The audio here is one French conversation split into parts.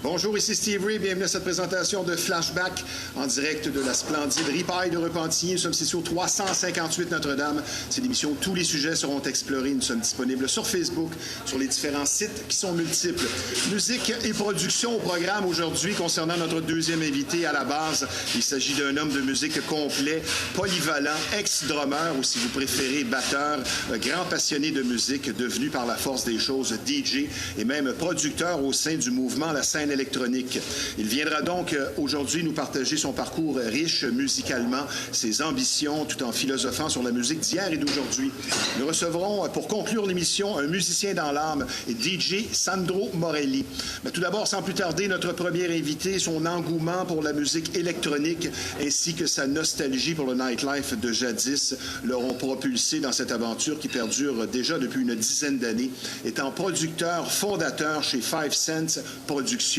Bonjour, ici Steve Ray. Bienvenue à cette présentation de Flashback en direct de la splendide Ripaille de Repentigny. Nous sommes ici au 358 Notre-Dame. C'est l'émission où tous les sujets seront explorés. Nous sommes disponibles sur Facebook, sur les différents sites qui sont multiples. Musique et production au programme aujourd'hui concernant notre deuxième invité à la base. Il s'agit d'un homme de musique complet, polyvalent, ex-drummer ou si vous préférez batteur, grand passionné de musique, devenu par la force des choses DJ et même producteur au sein du mouvement La Scène électronique. Il viendra donc aujourd'hui nous partager son parcours riche musicalement, ses ambitions, tout en philosophant sur la musique d'hier et d'aujourd'hui. Nous recevrons, pour conclure l'émission, un musicien dans l'âme, DJ Sandro Morelli. Mais tout d'abord, sans plus tarder, notre premier invité, son engouement pour la musique électronique ainsi que sa nostalgie pour le nightlife de jadis l'auront propulsé dans cette aventure qui perdure déjà depuis une dizaine d'années, étant producteur fondateur chez 5 Cents Productions.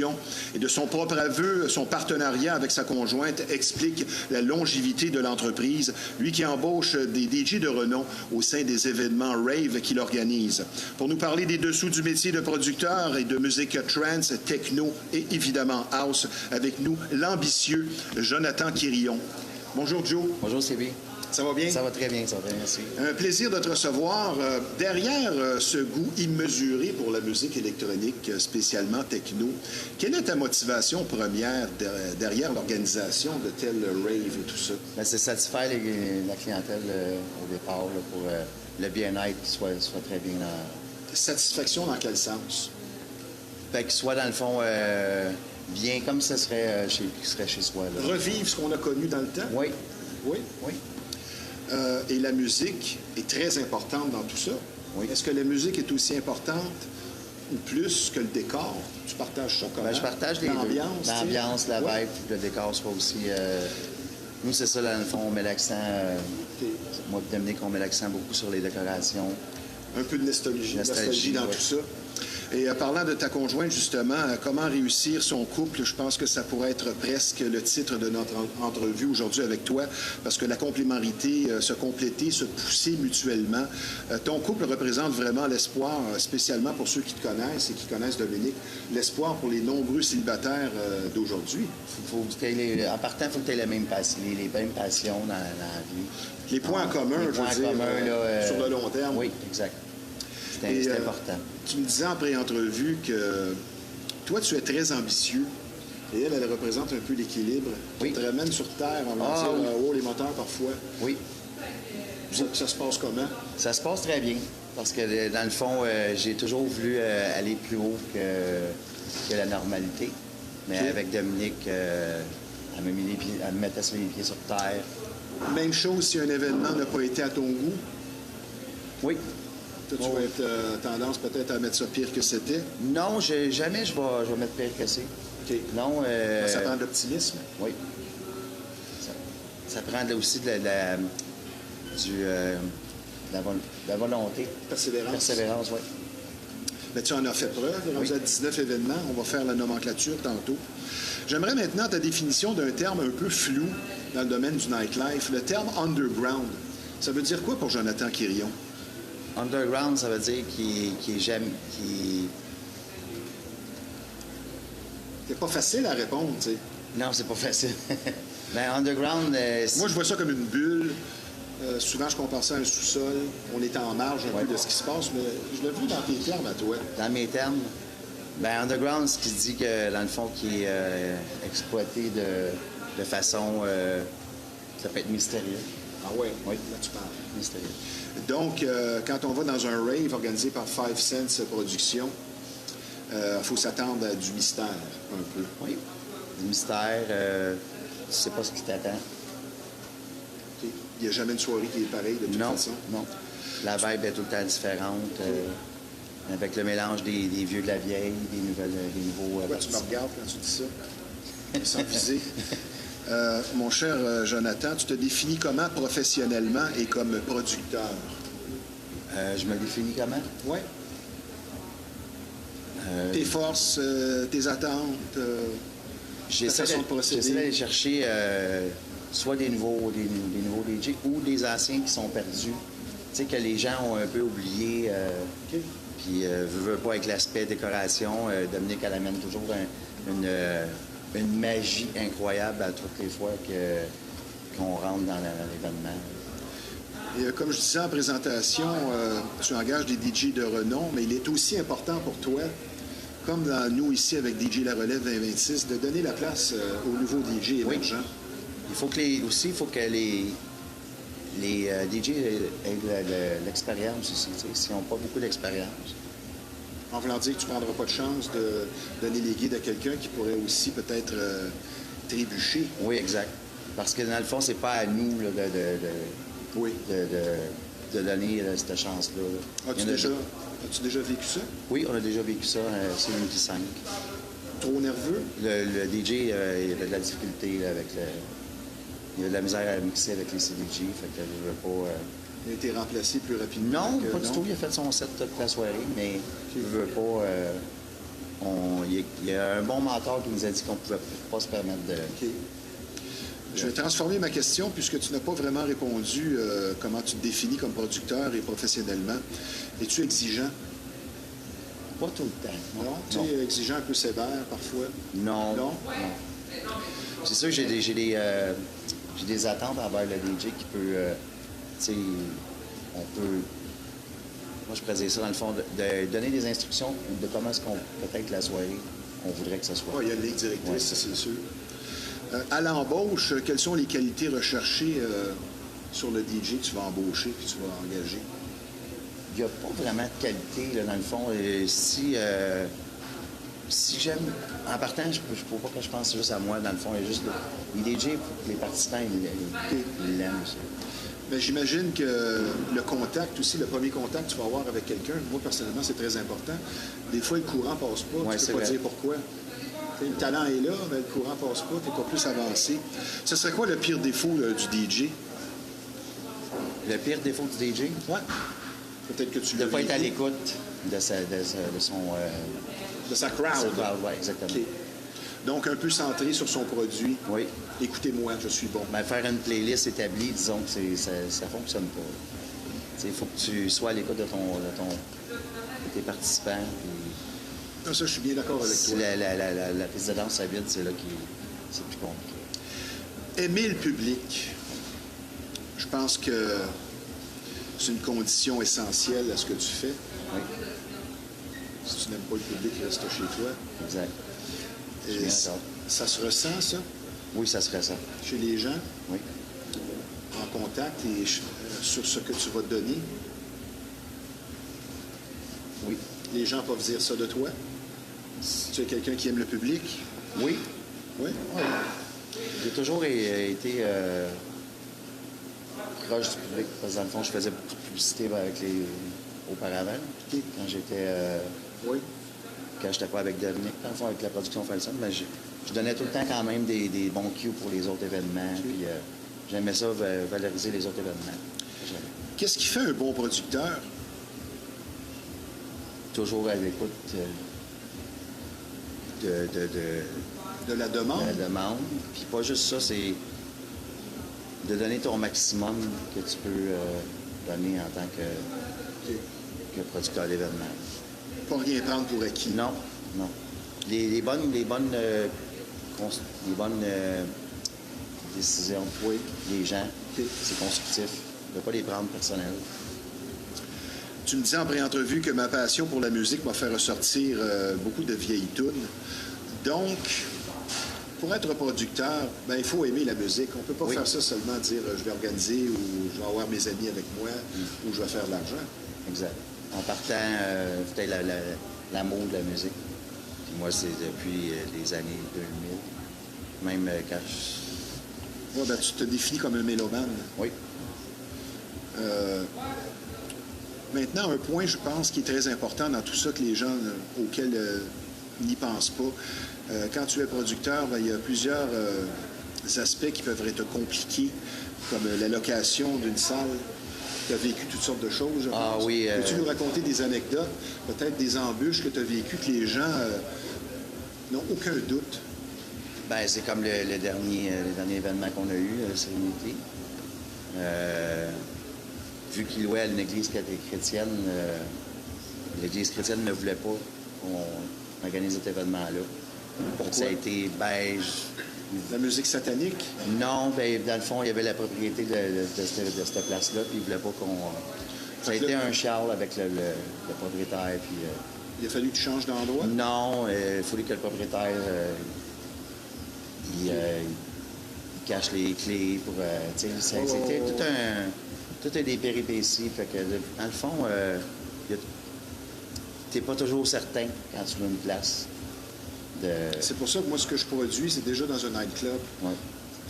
Et de son propre aveu, son partenariat avec sa conjointe explique la longévité de l'entreprise, lui qui embauche des DJ de renom au sein des événements rave qu'il organise. Pour nous parler des dessous du métier de producteur et de musique trance, techno et évidemment house, avec nous l'ambitieux Jonathan Quirillon. Bonjour Joe. Bonjour CB. Ça va bien? Ça va très bien, ça va bien, merci. Un plaisir de te recevoir. Derrière ce goût immesuré pour la musique électronique, spécialement techno, quelle est ta motivation première derrière l'organisation de tel rave et tout ça? Ben, c'est satisfaire la clientèle au départ là, pour le bien-être soit très bien. Satisfaction dans quel sens? Fait que soit dans le fond bien comme ce serait chez soi. Là. Revivre ce qu'on a connu dans le temps? Oui. Oui? Oui. Et la musique est très importante dans tout ça. Oui. Est-ce que la musique est aussi importante ou plus que le décor? Tu partages ça comment? Ben, je partage les deux. L'ambiance, la vibe, le décor soit aussi... Nous, c'est ça, dans le fond, on met l'accent... Moi et Dominique, on met l'accent beaucoup sur les décorations. Un peu de nostalgie dans tout ça. Et parlant de ta conjointe, justement, comment réussir son couple, je pense que ça pourrait être presque le titre de notre entrevue aujourd'hui avec toi, parce que la complémentarité, se compléter, se pousser mutuellement. Ton couple représente vraiment l'espoir, spécialement pour ceux qui te connaissent et qui connaissent Dominique, l'espoir pour les nombreux célibataires d'aujourd'hui. En partant, il faut que tu aies les mêmes passions dans la vie. Les points en commun, je veux dire, sur le long terme. Oui, exact. C'est important. Tu me disais en pré-entrevue que toi, tu es très ambitieux et elle représente un peu l'équilibre. Oui. Tu te ramènes sur Terre, on va dire, haut les moteurs parfois. Oui. Ça se passe comment? Ça se passe très bien parce que, dans le fond, j'ai toujours voulu aller plus haut que la normalité. Mais avec Dominique, elle me mettait sur les pieds sur Terre. Même chose si un événement n'a pas été à ton goût? Oui. Toi, tu vas être tendance peut-être à mettre ça pire que c'était? Non, jamais je vais mettre pire que c'est. OK. Non. Ça prend de l'optimisme? Oui. Ça prend aussi de la volonté. Persévérance, oui. Mais tu en as fait preuve. Rendu à 19 événements. On va faire la nomenclature tantôt. J'aimerais maintenant ta définition d'un terme un peu flou dans le domaine du nightlife, le terme « underground ». Ça veut dire quoi pour Jonathan Quirillon? Underground, ça veut dire C'est pas facile à répondre, tu sais. Non, c'est pas facile. Ben, underground... Moi, je vois ça comme une bulle. Souvent, je compare ça à un sous-sol. On est en marge un peu de ce qui se passe, mais je l'ai vu dans tes termes à toi. Dans mes termes? Ben, underground, ce qui se dit que, dans le fond, qui est exploité de façon... ça peut être mystérieux. Ah ouais? Oui. Là, tu parles. Mystérieux. Donc, quand on va dans un rave organisé par 5 Cents Productions, il faut s'attendre à du mystère, un peu. Oui. Du mystère, tu sais pas ce qui t'attend. Okay. Il n'y a jamais une soirée qui est pareille, de toute façon? Non. La vibe est tout le temps différente. Avec le mélange des vieux de la vieille, des nouveaux... Pourquoi tu me regardes quand tu dis ça? Sans viser. Mon cher Jonathan, tu te définis comment professionnellement et comme producteur? Je me définis comment? Oui. Tes forces, tes attentes, ta façon de procéder? J'essaie d'aller chercher soit des nouveaux DJ ou des anciens qui sont perdus. Tu sais, que les gens ont un peu oublié. OK. Puis, veux pas avec l'aspect décoration, Dominique, elle amène toujours une magie incroyable à toutes les fois qu'on rentre dans l'événement. Et comme je disais en présentation, tu engages des DJ de renom, mais il est aussi important pour toi, comme dans nous ici avec DJ La Relève 2026, de donner la place aux nouveaux DJ émergents. Oui. Il faut que il faut que les DJ aient l'expérience aussi. S'ils n'ont pas beaucoup d'expérience. En voulant dire que tu ne prendras pas de chance de donner les guides à quelqu'un qui pourrait aussi peut-être trébucher. Oui, exact. Parce que dans le fond, c'est pas à nous là, de donner cette chance-là. As-tu déjà vécu ça? Oui, on a déjà vécu ça sur Unity 5. Trop nerveux? Le DJ, il avait de la difficulté là, avec il a de la misère à mixer avec les CDJ, fait que je veux pas... Il a été remplacé plus rapidement? Non, pas du tout. Il a fait son set toute la soirée, mais je veux pas... il y a un bon mentor qui nous a dit qu'on pouvait pas se permettre de... OK. Je vais transformer ma question puisque tu n'as pas vraiment répondu comment tu te définis comme producteur et professionnellement. Es-tu exigeant? Pas tout le temps. Non? Tu es exigeant, un peu sévère parfois? Non. Non? C'est sûr que j'ai des attentes envers le DJ qui peut... tu sais, on peut... Moi, je pourrais dire ça, dans le fond, de donner des instructions de comment est-ce qu'on... Peut-être la soirée, on voudrait que ce soit. Oh, il y a une ligne directrice, ouais. C'est sûr. À l'embauche, quelles sont les qualités recherchées sur le DJ que tu vas embaucher que tu vas engager? Il n'y a pas vraiment de qualité, là, dans le fond. Si j'aime... En partant, je ne faut pas que je pense juste à moi, dans le fond. Il y a juste les DJ, les participants, ils l'aiment, ça. Mais j'imagine que le contact aussi, le premier contact que tu vas avoir avec quelqu'un, moi, personnellement, c'est très important. Des fois, le courant passe pas. Ouais, tu peux pas dire pourquoi. Le talent est là, mais le courant passe pas, tu n'es pas plus avancé. Ce serait quoi le pire défaut du DJ? Le pire défaut du DJ? Ouais. Peut-être que tu de l'as ne pas être à vécu. l'écoute de sa crowd. Oui, exactement. Okay. Donc, un peu centré sur son produit. Oui. Écoutez-moi, je suis bon. Ben, faire une playlist établie, disons que ça ne fonctionne pas. Il faut que tu sois à l'écoute de tes participants. Puis... Non, ça, je suis bien d'accord avec si toi. la piste de danse s'habite, c'est là c'est plus compliqué. Aimer le public. Je pense que c'est une condition essentielle à ce que tu fais. Oui. Si tu n'aimes pas le public, reste chez toi. Exact. Je suis bien d'accord. Ça se ressent, ça, Oui, ça serait ça. chez les gens, Oui. en contact et sur ce que tu vas donner. Oui. Les gens peuvent dire ça de toi. Tu es quelqu'un qui aime le public. Oui. Oui. Oui. J'ai toujours été proche du public, parce que dans le fond, je faisais beaucoup de publicité avec auparavant, OK. quand j'étais... Oui. Quand j'étais pas avec Dominique, dans le fond, avec la production Felson, mais je donnais tout le temps quand même des bons cues pour les autres événements. Okay. Puis j'aimais ça, valoriser les autres événements. Qu'est-ce qui fait un bon producteur? Toujours à l'écoute De la demande? de la demande. Puis pas juste ça, c'est de donner ton maximum que tu peux donner en tant que producteur d'événement. Pas rien prendre pour acquis. Non, non. Les bonnes décisions, Oui. les gens, OK. c'est constructif. De ne pas les prendre personnels. Tu me disais en pré-entrevue que ma passion pour la musique m'a fait ressortir beaucoup de vieilles tunes. Donc, pour être producteur, ben, il faut aimer la musique. On ne peut pas Oui. faire ça seulement dire je vais organiser ou je vais avoir mes amis avec moi ou je vais faire de l'argent. Exact. En partant, peut-être l'amour de la musique. Puis moi, c'est depuis les années 2000. Même quand je... Ouais, ben, tu te définis comme un mélomane. Oui. Maintenant, un point, je pense, qui est très important dans tout ça, que les gens auxquels n'y pensent pas. Quand tu es producteur, ben, il y a plusieurs aspects qui peuvent être compliqués, comme la location d'une salle. Tu as vécu toutes sortes de choses, je pense. Ah oui. Peux-tu nous raconter des anecdotes, peut-être des embûches que tu as vécues, que les gens n'ont aucun doute? Ben, c'est comme le dernier événement qu'on a eu, Sérénité. Vu qu'il louait à une église chrétienne, l'Église chrétienne ne voulait pas qu'on organise cet événement-là. Pourquoi? Ça a été beige. La musique satanique? Non, bien, dans le fond, il y avait la propriété de cette place-là, puis ils ne voulaient pas qu'on... Ça a été un chial avec le propriétaire, puis... Il a fallu que tu changes d'endroit? Non, il fallait que le propriétaire il cache les clés pour. C'était tout un des péripéties. Fait que, dans le fond, t'es pas toujours certain quand tu veux une place. C'est pour ça que moi, ce que je produis, c'est déjà dans un nightclub. Ouais.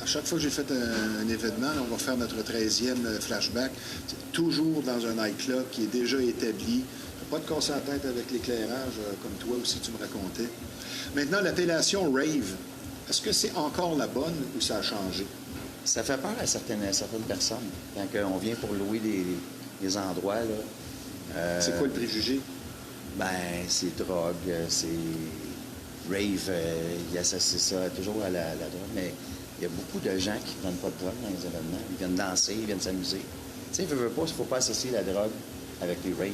À chaque fois que j'ai fait un événement, on va faire notre 13e flashback, c'est toujours dans un nightclub qui est déjà établi. Pas de casser la tête avec l'éclairage, comme toi aussi tu me racontais. Maintenant, l'appellation rave, est-ce que c'est encore la bonne ou ça a changé? Ça fait peur à certaines personnes. Quand on vient pour louer des endroits, là. C'est quoi le préjugé? Ben, c'est drogue, c'est rave, il associe ça toujours à la drogue, mais il y a beaucoup de gens qui ne prennent pas de drogue dans les événements. Ils viennent danser, ils viennent s'amuser. Tu sais, il ne faut pas associer la drogue avec les raves.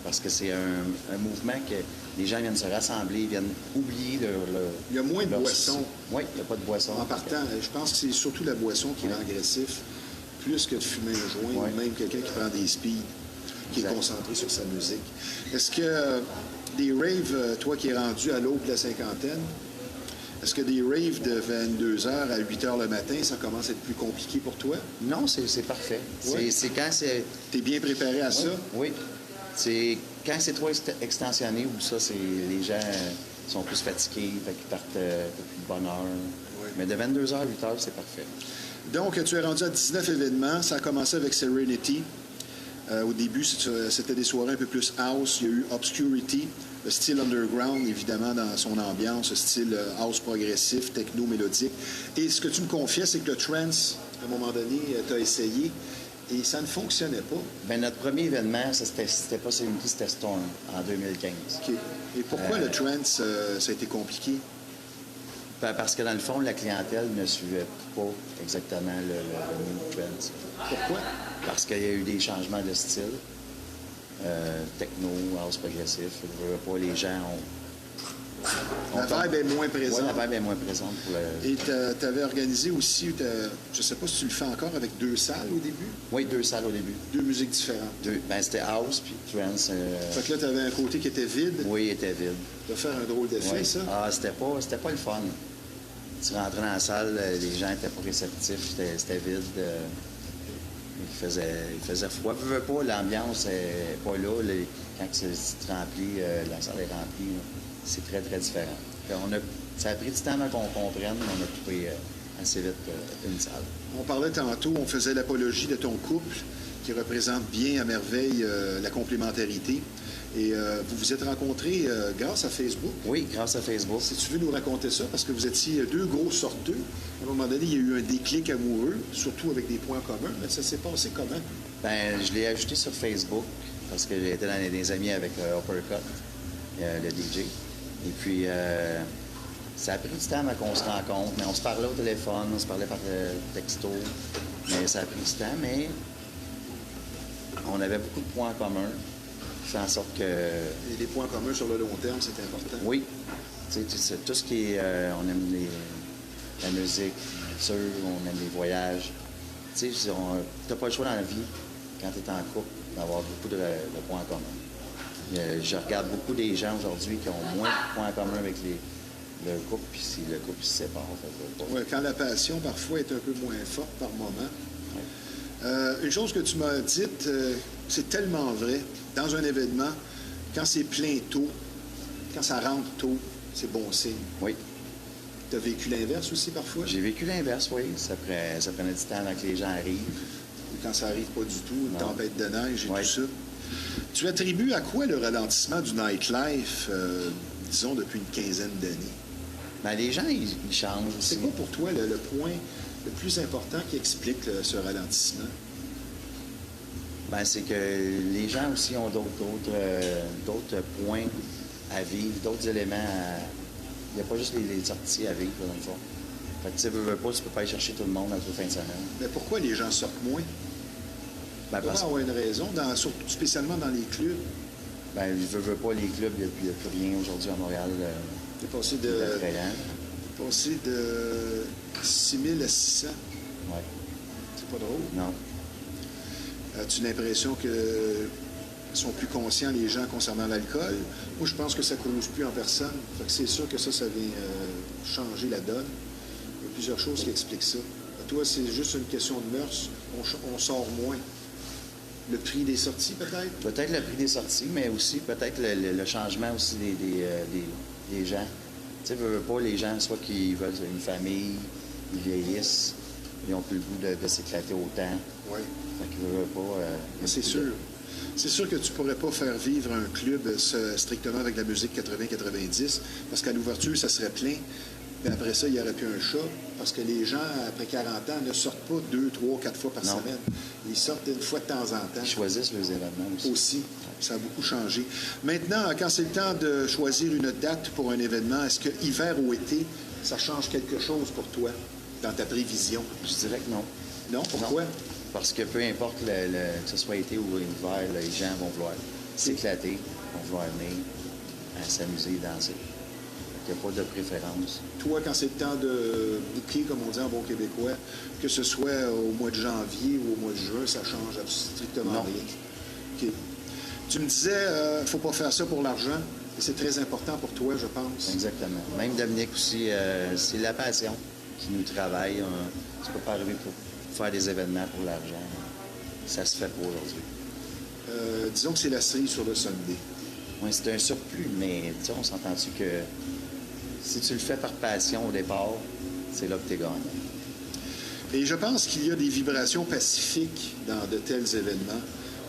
Parce que c'est un mouvement que les gens viennent se rassembler, ils viennent oublier Il y a moins de boissons. Oui, il n'y a pas de boissons. En partant, je pense que c'est surtout la boisson qui rend agressif, plus que de fumer un joint, ou même quelqu'un qui prend des speeds, qui est concentré sur sa musique. Est-ce que des raves, toi qui es rendu à l'aube de la cinquantaine, est-ce que des raves de 22h à 8h le matin, ça commence à être plus compliqué pour toi? Non, c'est parfait. Oui. C'est quand c'est... T'es bien préparé à ça? Oui. C'est quand c'est trop extensionné ou ça, c'est les gens sont plus fatigués, fait qu'ils partent depuis de bonne heure. Oui. Mais de 22h à 8h, c'est parfait. Donc, tu es rendu à 19 événements. Ça a commencé avec Serenity. Au début, c'était des soirées un peu plus house. Il y a eu Obscurity, le style underground, évidemment, dans son ambiance, le style house progressif, techno-mélodique. Et ce que tu me confiais, c'est que le trance, à un moment donné, tu as essayé. Et ça ne fonctionnait pas. Bien, notre premier événement, c'était pas Serenity, c'était Storm, en 2015. OK. Et pourquoi le trance, ça a été compliqué? Parce que, dans le fond, la clientèle ne suivait pas exactement le new trance. Pourquoi? Parce qu'il y a eu des changements de style. Techno, house progressif. Pas, les gens ont... La vibe est moins présente. Oui, la vibe est moins présente. Pour le... Et tu avais organisé aussi, je ne sais pas si tu le fais encore, avec 2 salles au début? Oui, 2 salles au début. 2 musiques différentes. Ben, c'était house puis trance. Fait que là, tu avais un côté qui était vide. Oui, il était vide. Ça va faire un drôle d'effet, Oui. ça? Ah, c'était pas le fun. Tu rentrais dans la salle, les gens étaient pas réceptifs, c'était vide. Il faisait froid. Veux pas, l'ambiance n'est pas là. Quand tu te remplis, la salle est remplie, c'est très, très différent. Ça a pris du temps avant qu'on comprenne, mais on a trouvé assez vite une salle. On parlait tantôt, on faisait l'apologie de ton couple, qui représente bien à merveille la complémentarité. Et vous vous êtes rencontrés grâce à Facebook. Oui, grâce à Facebook. Si tu veux nous raconter ça, parce que vous étiez 2 gros sorteux. À un moment donné, il y a eu un déclic amoureux, surtout avec des points communs. Mais ça s'est passé comment? Ben, je l'ai ajouté sur Facebook parce que j'étais dans des amis avec Uppercut, le DJ. Et puis, ça a pris du temps avant qu'on se rencontre. Mais on se parlait au téléphone, on se parlait par texto. Mais ça a pris du temps, mais on avait beaucoup de points communs. Fait en sorte que... Et les points communs sur le long terme, c'est important. Oui. C'est tout ce qui est... on aime la musique, la nature, on aime les voyages. Tu sais, t'as pas le choix dans la vie, quand tu es en couple, d'avoir beaucoup de points communs. Je regarde beaucoup des gens aujourd'hui qui ont moins de points communs avec le couple, puis si le couple se sépare, Oui, quand la passion, parfois, est un peu moins forte par moment. Une chose que tu m'as dite, c'est tellement vrai. Dans un événement, quand c'est plein tôt, quand ça rentre tôt, c'est bon signe. Oui. Tu as vécu l'inverse aussi parfois? J'ai vécu l'inverse, oui. Ça prenait du temps avant que les gens arrivent. Et quand ça arrive pas du tout, une Non. tempête de neige et Oui. tout ça. Tu attribues à quoi le ralentissement du nightlife, disons, depuis une quinzaine d'années? Ben, les gens, ils changent aussi. C'est quoi pour toi le point le plus important qui explique ce ralentissement? Ben, c'est que les gens aussi ont d'autres points à vivre, d'autres éléments à... Il n'y a pas juste les sorties à vivre, dans le fond. Fait que tu sais, veux pas, tu peux pas aller chercher tout le monde dans toute fin de semaine. Mais pourquoi les gens sortent moins? Ben, Il doit y avoir une raison, surtout spécialement dans les clubs. Ben, je veux pas les clubs, il n'y a plus rien aujourd'hui à Montréal. Tu es passé d'attrayant. de 6 000 à 600. Ouais. C'est pas drôle. Non. As-tu l'impression que sont plus conscients, les gens, concernant l'alcool? Moi, je pense que ça ne cause plus en personne. Fait que c'est sûr que ça vient changer la donne. Il y a plusieurs choses qui expliquent ça. Toi, c'est juste une question de mœurs. On sort moins. Le prix des sorties, peut-être? Peut-être le prix des sorties, mais aussi peut-être le changement aussi des gens. Tu sais, veux pas les gens, soit qu'ils veulent une famille, ils vieillissent, ils n'ont plus le goût de s'éclater autant. Oui. Fait qu'ils veulent pas... C'est sûr. C'est sûr que tu ne pourrais pas faire vivre un club strictement avec la musique 80-90, parce qu'à l'ouverture, ça serait plein. Mais après ça, il n'y aurait plus un chat, parce que les gens, après 40 ans, ne sortent pas 2, 3, 4 fois par semaine. Ils sortent une fois de temps en temps. Ils choisissent leurs événements aussi. Aussi. Ça a beaucoup changé. Maintenant, quand c'est le temps de choisir une date pour un événement, est-ce que hiver ou été, ça change quelque chose pour toi dans ta prévision? Je dirais que non. Non? Pourquoi? Non. Parce que peu importe que ce soit été ou hiver, les gens vont vouloir s'éclater, vont vouloir venir s'amuser, danser. Il n'y a pas de préférence. Toi, quand c'est le temps de booker, comme on dit en bon québécois, que ce soit au mois de janvier ou au mois de juin, ça change strictement rien. OK. Tu me disais, il ne faut pas faire ça pour l'argent. Et c'est très important pour toi, je pense. Exactement. Même Dominique aussi, c'est la passion qui nous travaille. Tu ne peux pas arriver pour faire des événements pour l'argent. Ça se fait pas aujourd'hui. Disons que c'est la cerise sur le Sunday. Oui, c'est un surplus, mais on s'entend-tu que si tu le fais par passion au départ, c'est là que tu es gagnant. Et je pense qu'il y a des vibrations pacifiques dans de tels événements,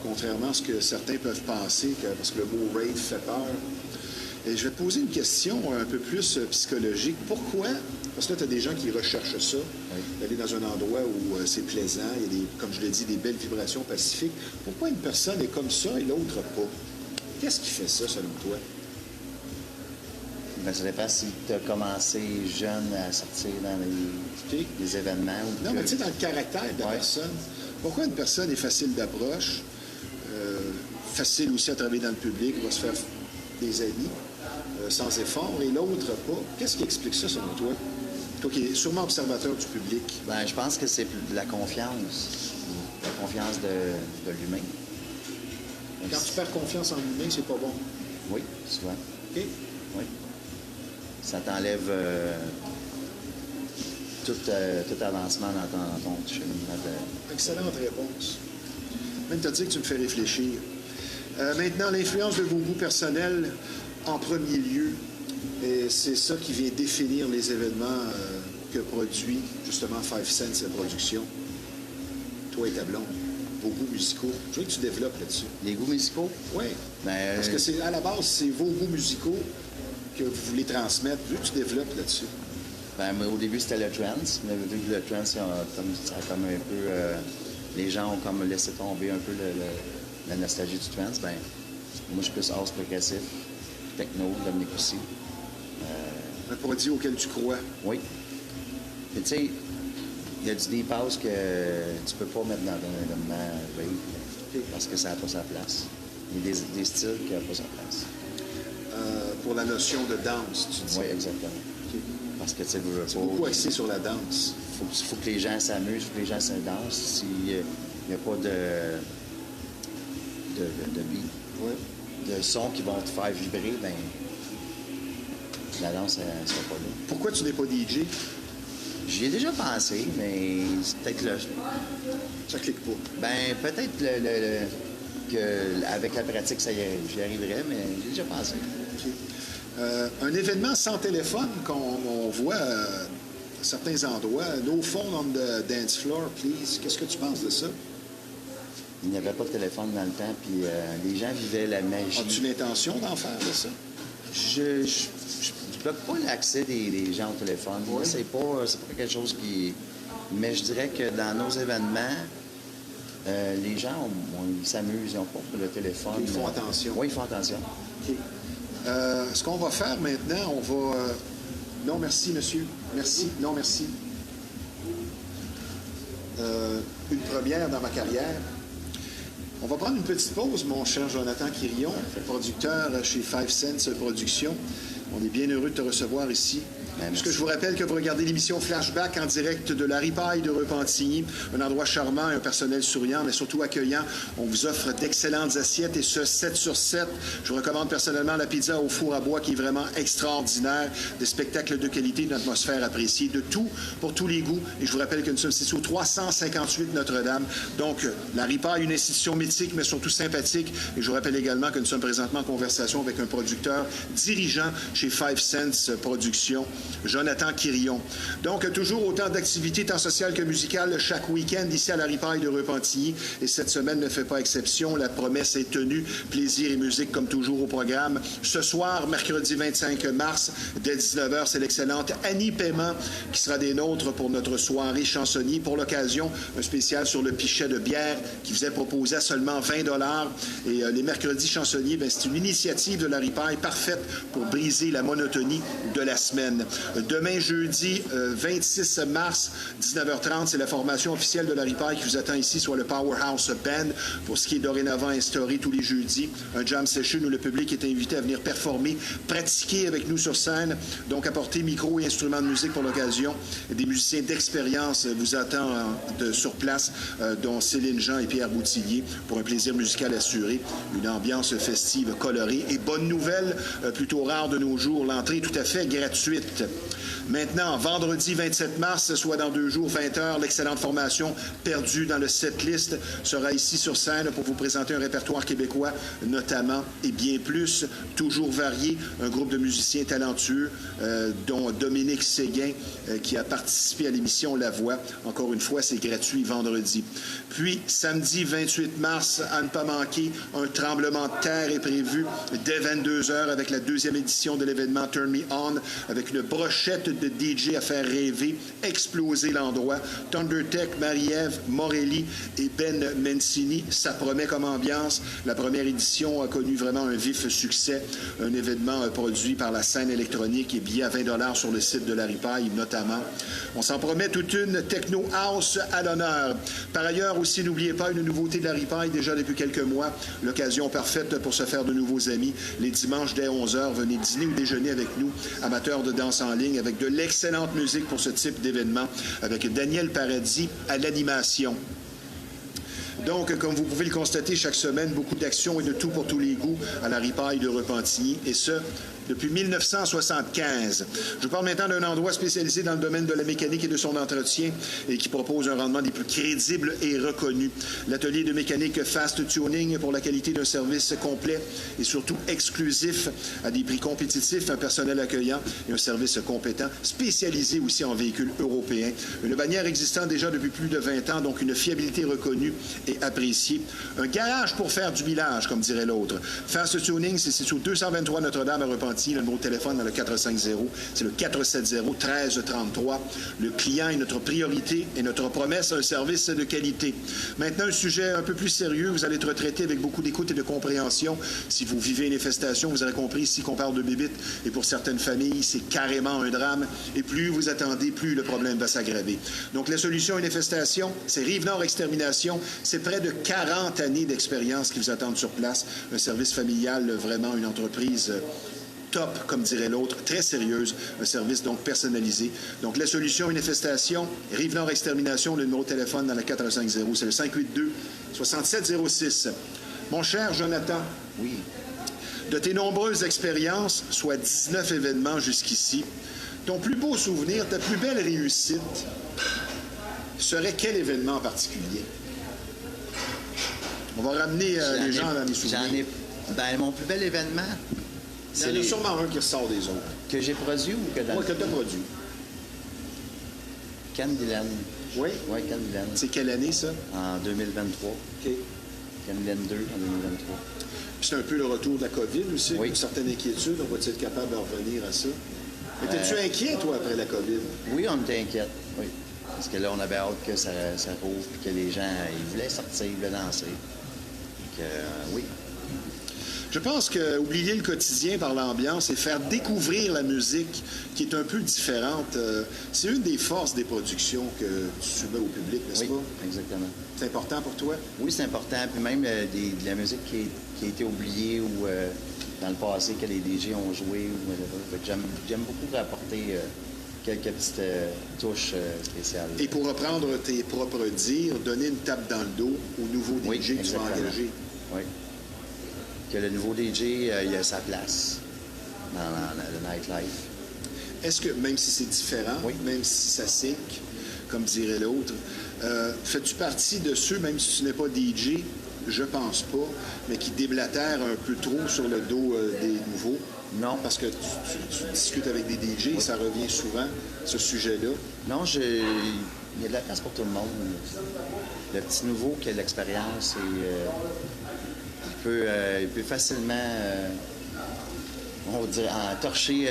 contrairement à ce que certains peuvent penser, parce que le mot « rave » fait peur. Et je vais te poser une question un peu plus psychologique. Pourquoi? Parce que là, tu as des gens qui recherchent ça, d'aller dans un endroit où c'est plaisant, il y a, comme je l'ai dit, des belles vibrations pacifiques. Pourquoi une personne est comme ça et l'autre pas? Qu'est-ce qui fait ça, selon toi? Bien, ça dépend si tu as commencé jeune à sortir dans les événements. Ou non, mais tu sais, dans le caractère de la personne. Pourquoi une personne est facile d'approche, facile aussi à travailler dans le public, va se faire des amis sans effort, et l'autre pas? Qu'est-ce qui explique ça, selon toi? Toi qui es sûrement observateur du public. Bien, je pense que c'est de la confiance. La confiance de l'humain. Quand tu perds confiance en l'humain, c'est pas bon. Oui, souvent. OK. Oui. Ça t'enlève tout avancement dans ton cheminement de... Excellente réponse. Même te dire que tu me fais réfléchir. Maintenant, l'influence de vos goûts personnels en premier lieu, et c'est ça qui vient définir les événements que produit justement Five Cents Productions. Toi et ta blonde. Vos goûts musicaux. Je veux que tu développes là-dessus. Les goûts musicaux? Oui. Ben, parce que c'est à la base, c'est vos goûts musicaux que vous voulez transmettre. Je veux que tu développes là-dessus. Ben, au début, c'était le trance, mais vu que le trance, ça a comme un peu... les gens ont comme laissé tomber un peu la nostalgie du trance. Ben, moi, je suis plus house progressif, techno, Dominique aussi. Un produit auquel tu crois. Oui. Mais tu sais, il y a du deep house que tu peux pas mettre dans un événement rave, parce que ça n'a pas sa place. Il y a des styles qui n'ont pas sa place. Pour la notion de danse, tu dis. Oui, exactement. Okay. Parce que tu sais, c'est beaucoup axé sur la danse. Il faut que les gens s'amusent, il faut que les gens se dansent. S'il n'y a pas de beat, de son qui vont te faire vibrer, ben la danse, elle ne sera pas là. Pourquoi tu n'es pas DJ? J'y ai déjà pensé, mais c'est peut-être le... Ça clique pas. Ben, peut-être qu'avec la pratique, j'y arriverais, mais j'ai déjà pensé. Okay. Un événement sans téléphone qu'on voit à certains endroits, no phone on the dance floor, please. Qu'est-ce que tu penses de ça? Il n'y avait pas de téléphone dans le temps, puis les gens vivaient la magie. As-tu l'intention d'en faire de ça? Je bloque pas l'accès des gens au téléphone. Oui. C'est pas quelque chose qui... Mais je dirais que dans nos événements, les gens, ils s'amusent, ils n'ont pas le téléphone. Ils font attention. Oui, ils font attention. OK. Ce qu'on va faire maintenant, on va... Non, merci, monsieur. Merci. Non, merci. Une première dans ma carrière. On va prendre une petite pause, mon cher Jonathan Quirion, producteur chez 5 Cents Productions. On est bien heureux de te recevoir ici. Puisque je vous rappelle que vous regardez l'émission Flashback en direct de la Ripaille de Repentigny, un endroit charmant et un personnel souriant, mais surtout accueillant. On vous offre d'excellentes assiettes et ce 7 sur 7. Je vous recommande personnellement la pizza au four à bois qui est vraiment extraordinaire, des spectacles de qualité, une atmosphère appréciée, de tout pour tous les goûts. Et je vous rappelle que nous sommes situés au 358 Notre-Dame. Donc, la Ripaille, une institution mythique, mais surtout sympathique. Et je vous rappelle également que nous sommes présentement en conversation avec un producteur dirigeant chez 5 Cents Productions, Jonathan Quirion. Donc, toujours autant d'activités tant sociales que musicales chaque week-end ici à la Ripaille de Repentigny. Et cette semaine ne fait pas exception. La promesse est tenue. Plaisir et musique comme toujours au programme. Ce soir, mercredi 25 mars, dès 19h, c'est l'excellente Annie Paiement qui sera des nôtres pour notre soirée chansonnier. Pour l'occasion, un spécial sur le pichet de bière qui vous est proposé à seulement 20 $. Et les mercredis chansonniers, c'est une initiative de la Ripaille parfaite pour briser la monotonie de la semaine. Demain, jeudi 26 mars, 19h30, c'est la formation officielle de la Ripaille qui vous attend ici, soit le Powerhouse Band, pour ce qui est dorénavant instauré tous les jeudis. Un jam session où le public est invité à venir performer, pratiquer avec nous sur scène, donc apporter micro et instruments de musique pour l'occasion. Des musiciens d'expérience vous attendent sur place, dont Céline Jean et Pierre Boutillier, pour un plaisir musical assuré, une ambiance festive colorée. Et bonne nouvelle, plutôt rare de nos jours, l'entrée est tout à fait gratuite. Maintenant, vendredi 27 mars, soit dans 2 jours, 20h, l'excellente formation Perdue dans le setlist sera ici sur scène pour vous présenter un répertoire québécois, notamment et bien plus, toujours varié. Un groupe de musiciens talentueux, dont Dominique Séguin, qui a participé à l'émission La Voix. Encore une fois, c'est gratuit vendredi. Puis, samedi 28 mars, à ne pas manquer, un tremblement de terre est prévu dès 22h avec la 2e édition de l'événement Turn Me On, avec une brochette de DJ à faire rêver, exploser l'endroit. Thundertech, Marie-Ève, Morelli et Ben Mancini, ça promet comme ambiance. La première édition a connu vraiment un vif succès. Un événement produit par la scène électronique et billets à 20 $ sur le site de la Ripaille notamment. On s'en promet toute une techno house à l'honneur. Par ailleurs aussi, n'oubliez pas une nouveauté de la Ripaille déjà depuis quelques mois. L'occasion parfaite pour se faire de nouveaux amis. Les dimanches dès 11h, venez dîner ou déjeuner avec nous, amateurs de danse en ligne, avec de l'excellente musique pour ce type d'événement, avec Daniel Paradis à l'animation. Donc, comme vous pouvez le constater chaque semaine, beaucoup d'actions et de tout pour tous les goûts à la Ripaille de Repentigny, et ce, depuis 1975. Je vous parle maintenant d'un endroit spécialisé dans le domaine de la mécanique et de son entretien et qui propose un rendement des plus crédibles et reconnus. L'atelier de mécanique Fast Tuning pour la qualité d'un service complet et surtout exclusif à des prix compétitifs, un personnel accueillant et un service compétent, spécialisé aussi en véhicules européens. Une bannière existant déjà depuis plus de 20 ans, donc une fiabilité reconnue et appréciée. Un garage pour faire du millage, comme dirait l'autre. Fast Tuning, c'est situé au 223 Notre-Dame à Repentigny. Le numéro de téléphone dans le 450, c'est le 470-1333. Le client est notre priorité et notre promesse, un service de qualité. Maintenant, un sujet un peu plus sérieux. Vous allez être traité avec beaucoup d'écoute et de compréhension. Si vous vivez une infestation, vous aurez compris ici qu'on parle de bébites et pour certaines familles, c'est carrément un drame. Et plus vous attendez, plus le problème va s'aggraver. Donc, la solution à une infestation, c'est Rive-Nord Extermination. C'est près de 40 années d'expérience qui vous attendent sur place. Un service familial, vraiment une entreprise top, comme dirait l'autre, très sérieuse, un service donc personnalisé. Donc la solution, une infestation, Rive-Nord Extermination, le numéro de téléphone dans le 450, c'est le 582-6706. Mon cher Jonathan, oui. De tes nombreuses expériences, soit 19 événements jusqu'ici, ton plus beau souvenir, ta plus belle réussite serait quel événement en particulier? On va ramener les gens dans les souvenirs. Mon plus bel événement, il y en a sûrement un qui ressort des autres. Que j'ai produit ou que dans... Oui, que tu as produit. Candyland. Oui? Oui, Candyland. C'est quelle année, ça? En 2023. OK. Candyland 2 en 2023. Puis c'est un peu le retour de la COVID aussi, oui. Une certaine inquiétude. On va-t-il être capable de revenir à ça? Étais-tu inquiet, toi, après la COVID? Oui, on était inquiets, oui. Parce que là, on avait hâte que ça rouvre et que les gens ils voulaient sortir, ils voulaient danser. Donc, oui. Je pense que oublier le quotidien par l'ambiance et faire découvrir la musique qui est un peu différente, c'est une des forces des productions que tu soumets au public, n'est-ce Oui, pas? exactement. C'est important pour toi? Oui, c'est important. Puis même de la musique qui a été oubliée ou dans le passé que les DJ ont joué. J'aime beaucoup apporter quelques petites touches spéciales. Et pour reprendre tes propres dires, donner une tape dans le dos au nouveau DJ que tu vas exactement. engager. Oui. Que le nouveau DJ, il a sa place dans le nightlife. Est-ce que, même si c'est différent, Oui. même si ça sick, comme dirait l'autre, fais-tu partie de ceux, même si tu n'es pas DJ, je pense pas, mais qui déblatèrent un peu trop sur le dos des nouveaux? Non. Parce que tu discutes avec des DJ et ça revient souvent, ce sujet-là. Non, il y a de la place pour tout le monde. Le petit nouveau qui a de l'expérience, il peut facilement, on va dire, entorcher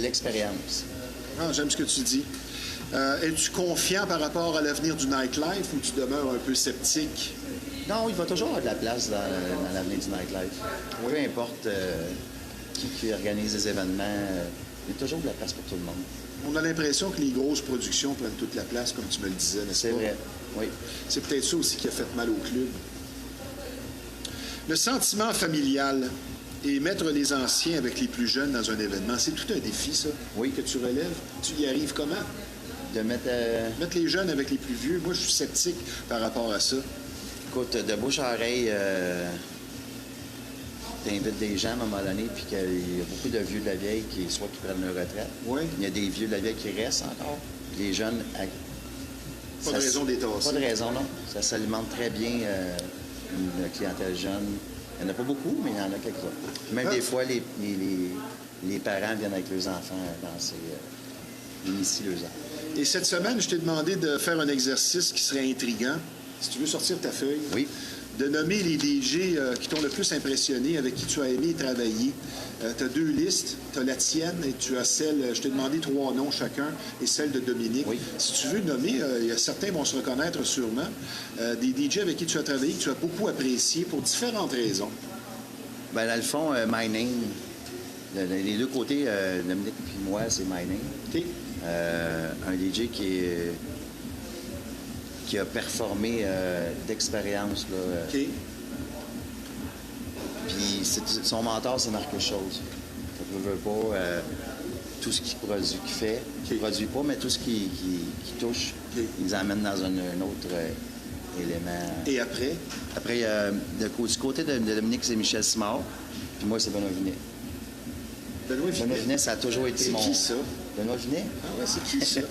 l'expérience. Ah, j'aime ce que tu dis. Es-tu confiant par rapport à l'avenir du nightlife ou tu demeures un peu sceptique? Non, il va toujours avoir de la place dans l'avenir du nightlife. Peu importe qui organise les événements, il y a toujours de la place pour tout le monde. On a l'impression que les grosses productions prennent toute la place, comme tu me le disais, n'est-ce pas? C'est vrai, oui. C'est peut-être ça aussi qui a fait mal au club. Le sentiment familial et mettre les anciens avec les plus jeunes dans un événement, c'est tout un défi, ça, Oui. que tu relèves. Tu y arrives comment? De mettre... Mettre les jeunes avec les plus vieux, moi, je suis sceptique par rapport à ça. Écoute, de bouche à oreille, t'invites des gens à un moment donné, puis qu'il y a beaucoup de vieux de la vieille qui prennent leur retraite. Oui. Il y a des vieux de la vieille qui restent encore. Les jeunes... Pas de raison d'étasser. Pas de raison, non. Ça s'alimente très bien, une clientèle jeune. Il n'y en a pas beaucoup, mais il y en a quelques-uns. Même des fois, les parents viennent avec leurs enfants danser, initient leurs enfants. Et cette semaine, je t'ai demandé de faire un exercice qui serait intriguant. Si tu veux sortir ta feuille, Oui. de nommer les DJ qui t'ont le plus impressionné, avec qui tu as aimé travailler. Tu as 2 listes. Tu as la tienne et tu as celle, je t'ai demandé 3 noms chacun, et celle de Dominique. Oui. Si tu veux nommer, il y a certains vont se reconnaître sûrement, des DJ avec qui tu as travaillé, que tu as beaucoup apprécié pour différentes raisons. Ben, dans le fond, My Name, les deux côtés, Dominique et moi, c'est My Name. OK? Un DJ qui a performé d'expérience. Là, OK? Puis son mentor, c'est Marc Chose. Je veux pas tout ce qu'il produit, qu'il fait. Il ne produit pas, mais tout ce qu'il touche, OK. il nous amène dans un autre élément. Et après? Après, du côté de Dominique, c'est Michel Simard. Puis moi, c'est Benoît Vinet. Benoît Benoît Vinet. Vinet, ça a toujours été C'est mon... qui, ça? Benoît Vinet? Ah ouais, c'est qui, ça?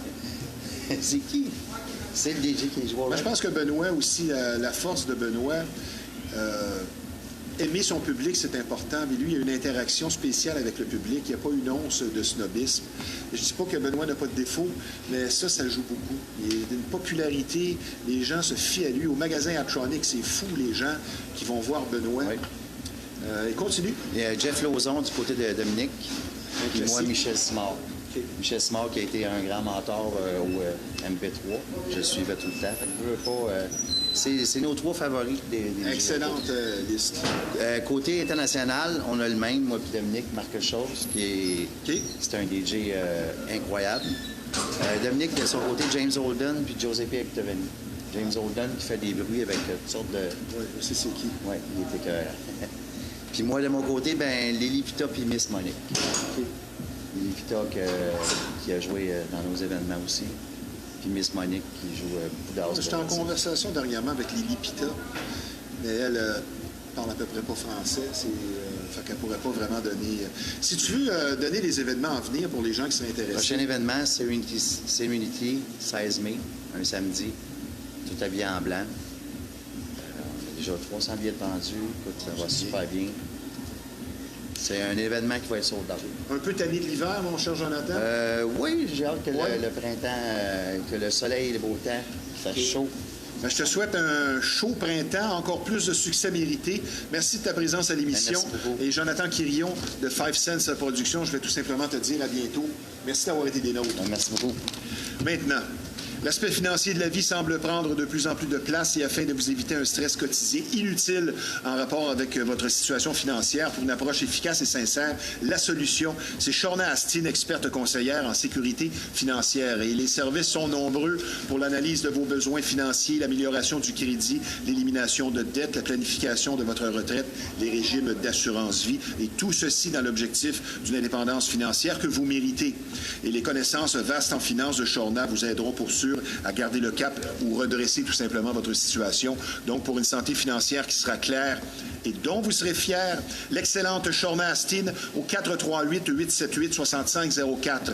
C'est qui? C'est le DJ qui est joueur. Moi, je pense que Benoît aussi, la force de Benoît, aimer son public, c'est important, mais lui, il y a une interaction spéciale avec le public. Il n'y a pas une once de snobisme. Je ne dis pas que Benoît n'a pas de défaut, mais ça joue beaucoup. Il y a une popularité, les gens se fient à lui. Au magasin Atronic, c'est fou, les gens qui vont voir Benoît. Oui. Il continue. Il y a Jeff Lauzon du côté de Dominique. Et moi, classique. Michel Simard. OK. Michel Simard qui a été un grand mentor au MP3. Je le suivais tout le temps. Fait que je veux pas, c'est nos 3 favoris des Excellente liste. côté international, on a le même, moi puis Dominique, Marc Chose, qui est OK. c'est un DJ incroyable. Dominique, de son côté, James Holden puis Giuseppe Ectoveni. James Holden qui fait des bruits avec toutes sortes de... Oui, je sais c'est qui. Oui, il était écœurant. Puis moi, de mon côté, ben Lily Pita puis Miss Monique. OK. Lily Pita qui a joué dans nos événements aussi. Puis Miss Monique qui joue beaucoup d'as. J'étais en conversation dernièrement avec Lily Pita, mais elle parle à peu près pas français, fait qu'elle pourrait pas vraiment donner... Si tu veux donner les événements à venir pour les gens qui sont Le intéressés... prochain événement, c'est Unity, 16 mai, un samedi, tout habillé en blanc. On a déjà 300 billets vendus. Écoute, ça va super bien. C'est un événement qui va être sold out. Un peu tanné de l'hiver, mon cher Jonathan? Oui, j'ai hâte que Ouais. le printemps, que le soleil, le beau temps, qu'il fasse chaud. Ben, je te souhaite un chaud printemps, encore plus de succès mérité. Merci de ta présence à l'émission. Ben, merci beaucoup. Et Jonathan Quirion de 5 Cents Productions, je vais tout simplement te dire à bientôt. Merci d'avoir été des nôtres. Merci beaucoup. Maintenant, L'aspect financier de la vie semble prendre de plus en plus de place et afin de vous éviter un stress quotidien inutile en rapport avec votre situation financière, pour une approche efficace et sincère, la solution, c'est Shorna Astin, experte conseillère en sécurité financière. Et les services sont nombreux pour l'analyse de vos besoins financiers, l'amélioration du crédit, l'élimination de dettes, la planification de votre retraite, les régimes d'assurance vie et tout ceci dans l'objectif d'une indépendance financière que vous méritez. Et les connaissances vastes en finance de Shorna vous aideront pour sûr à garder le cap ou redresser tout simplement votre situation. Donc, pour une santé financière qui sera claire et dont vous serez fiers, l'excellente Shorna Astin au 438-878-6504.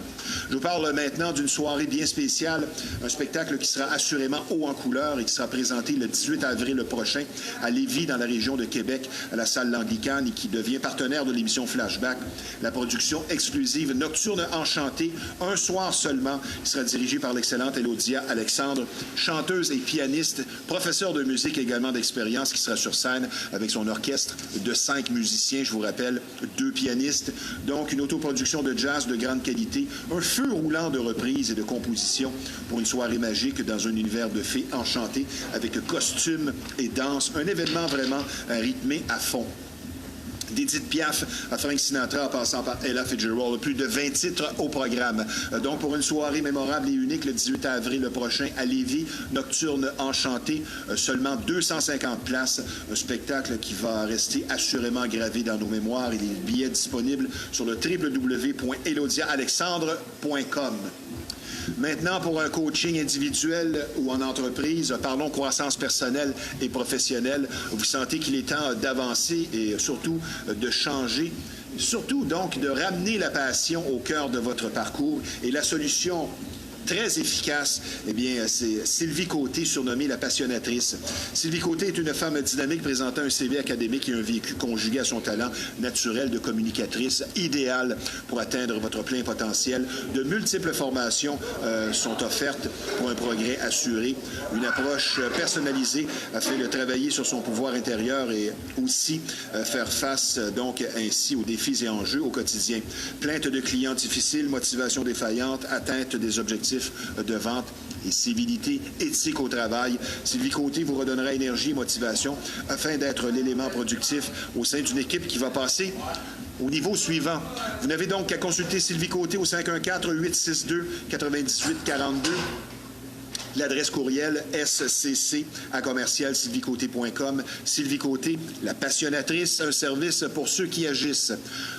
Je vous parle maintenant d'une soirée bien spéciale, un spectacle qui sera assurément haut en couleur et qui sera présenté le 18 avril prochain à Lévis, dans la région de Québec, à la salle L'Anglicane, et qui devient partenaire de l'émission Flashback, la production exclusive Nocturne Enchantée, un soir seulement, qui sera dirigée par l'excellente Elodia Alexandre, chanteuse et pianiste, professeure de musique également d'expérience, qui sera sur scène avec son orchestre de 5 musiciens, je vous rappelle, 2 pianistes. Donc, une autoproduction de jazz de grande qualité, un feu roulant de reprises et de compositions pour une soirée magique dans un univers de fées enchantées avec costumes et danse. Un événement vraiment rythmé à fond. D'Edith Piaf à Frank Sinatra en passant par Ella Fitzgerald, plus de 20 titres au programme. Donc, pour une soirée mémorable et unique le 18 avril prochain à Lévis, Nocturne Enchantée, seulement 250 places, un spectacle qui va rester assurément gravé dans nos mémoires et les billets disponibles sur le www.elodiaalexandre.com. Maintenant, pour un coaching individuel ou en entreprise, parlons croissance personnelle et professionnelle. Vous sentez qu'il est temps d'avancer et surtout de changer. Surtout, donc, de ramener la passion au cœur de votre parcours. Et la solution très efficace, eh bien, c'est Sylvie Côté, surnommée la passionnatrice. Sylvie Côté est une femme dynamique présentant un CV académique et un vécu conjugué à son talent naturel de communicatrice, idéale pour atteindre votre plein potentiel. De multiples formations sont offertes pour un progrès assuré. Une approche personnalisée afin de travailler sur son pouvoir intérieur et aussi faire face, donc, ainsi aux défis et enjeux au quotidien. Plainte de clients difficiles, motivation défaillante, atteinte des objectifs de vente et civilité éthique au travail. Sylvie Côté vous redonnera énergie et motivation afin d'être l'élément productif au sein d'une équipe qui va passer au niveau suivant. Vous n'avez donc qu'à consulter Sylvie Côté au 514-862-9842. L'adresse courriel scc@sylviecoté.com. Sylvie Côté, la passionnatrice, un service pour ceux qui agissent.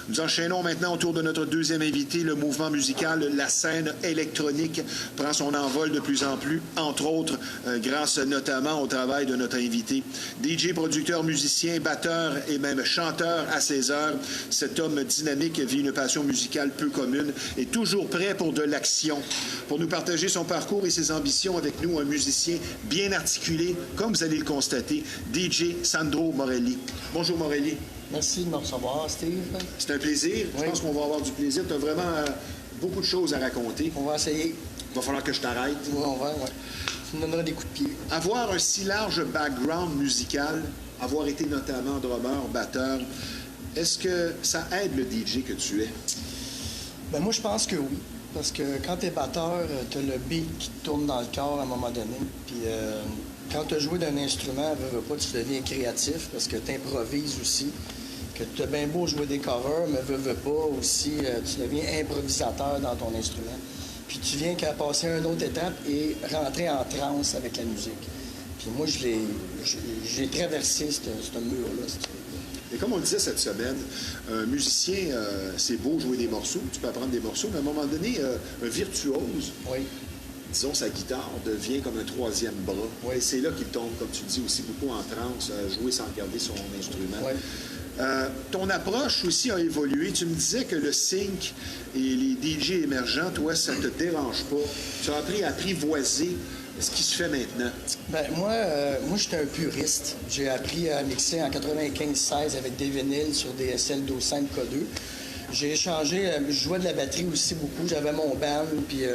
Nous enchaînons maintenant autour de notre deuxième invité. Le mouvement musical, la scène électronique prend son envol de plus en plus, entre autres grâce notamment au travail de notre invité. DJ, producteur, musicien, batteur et même chanteur à ses heures, cet homme dynamique vit une passion musicale peu commune et toujours prêt pour de l'action. Pour nous partager son parcours et ses ambitions, avec nous un musicien bien articulé, comme vous allez le constater, DJ Sandro Morelli. Bonjour Morelli. Merci de me recevoir, Steve. C'est un plaisir. Oui. Je pense qu'on va avoir du plaisir. Tu as vraiment beaucoup de choses à raconter. On va essayer. Il va falloir que je t'arrête. Oui, on va, oui. Tu me donneras des coups de pied. Avoir un si large background musical, avoir été notamment drummer, batteur, est-ce que ça aide le DJ que tu es? Ben moi, je pense que oui. Parce que quand tu es batteur, tu as le beat qui te tourne dans le corps à un moment donné. Puis quand tu as joué d'un instrument, veux pas, tu deviens créatif parce que tu improvises aussi. Que tu as bien beau jouer des covers, mais veux pas aussi, tu deviens improvisateur dans ton instrument. Puis tu viens qu'à passer à une autre étape et rentrer en transe avec la musique. Puis moi, j'ai traversé ce mur-là. Et comme on le disait cette semaine, un musicien, c'est beau jouer des morceaux, tu peux apprendre des morceaux, mais à un moment donné, un virtuose, oui, disons, sa guitare devient comme un troisième bras. Oui. Et c'est là qu'il tombe, comme tu dis, aussi beaucoup en transe, jouer sans regarder son instrument. Oui. Ton approche aussi a évolué. Tu me disais que le sync et les DJ émergents, toi, ça te dérange pas. Tu as appris à apprivoiser ce qui se fait maintenant. Ben moi, j'étais un puriste. J'ai appris à mixer en 95-16 avec des vinyles sur des SL-12-5K2. J'ai échangé, je jouais de la batterie aussi beaucoup. J'avais mon band, puis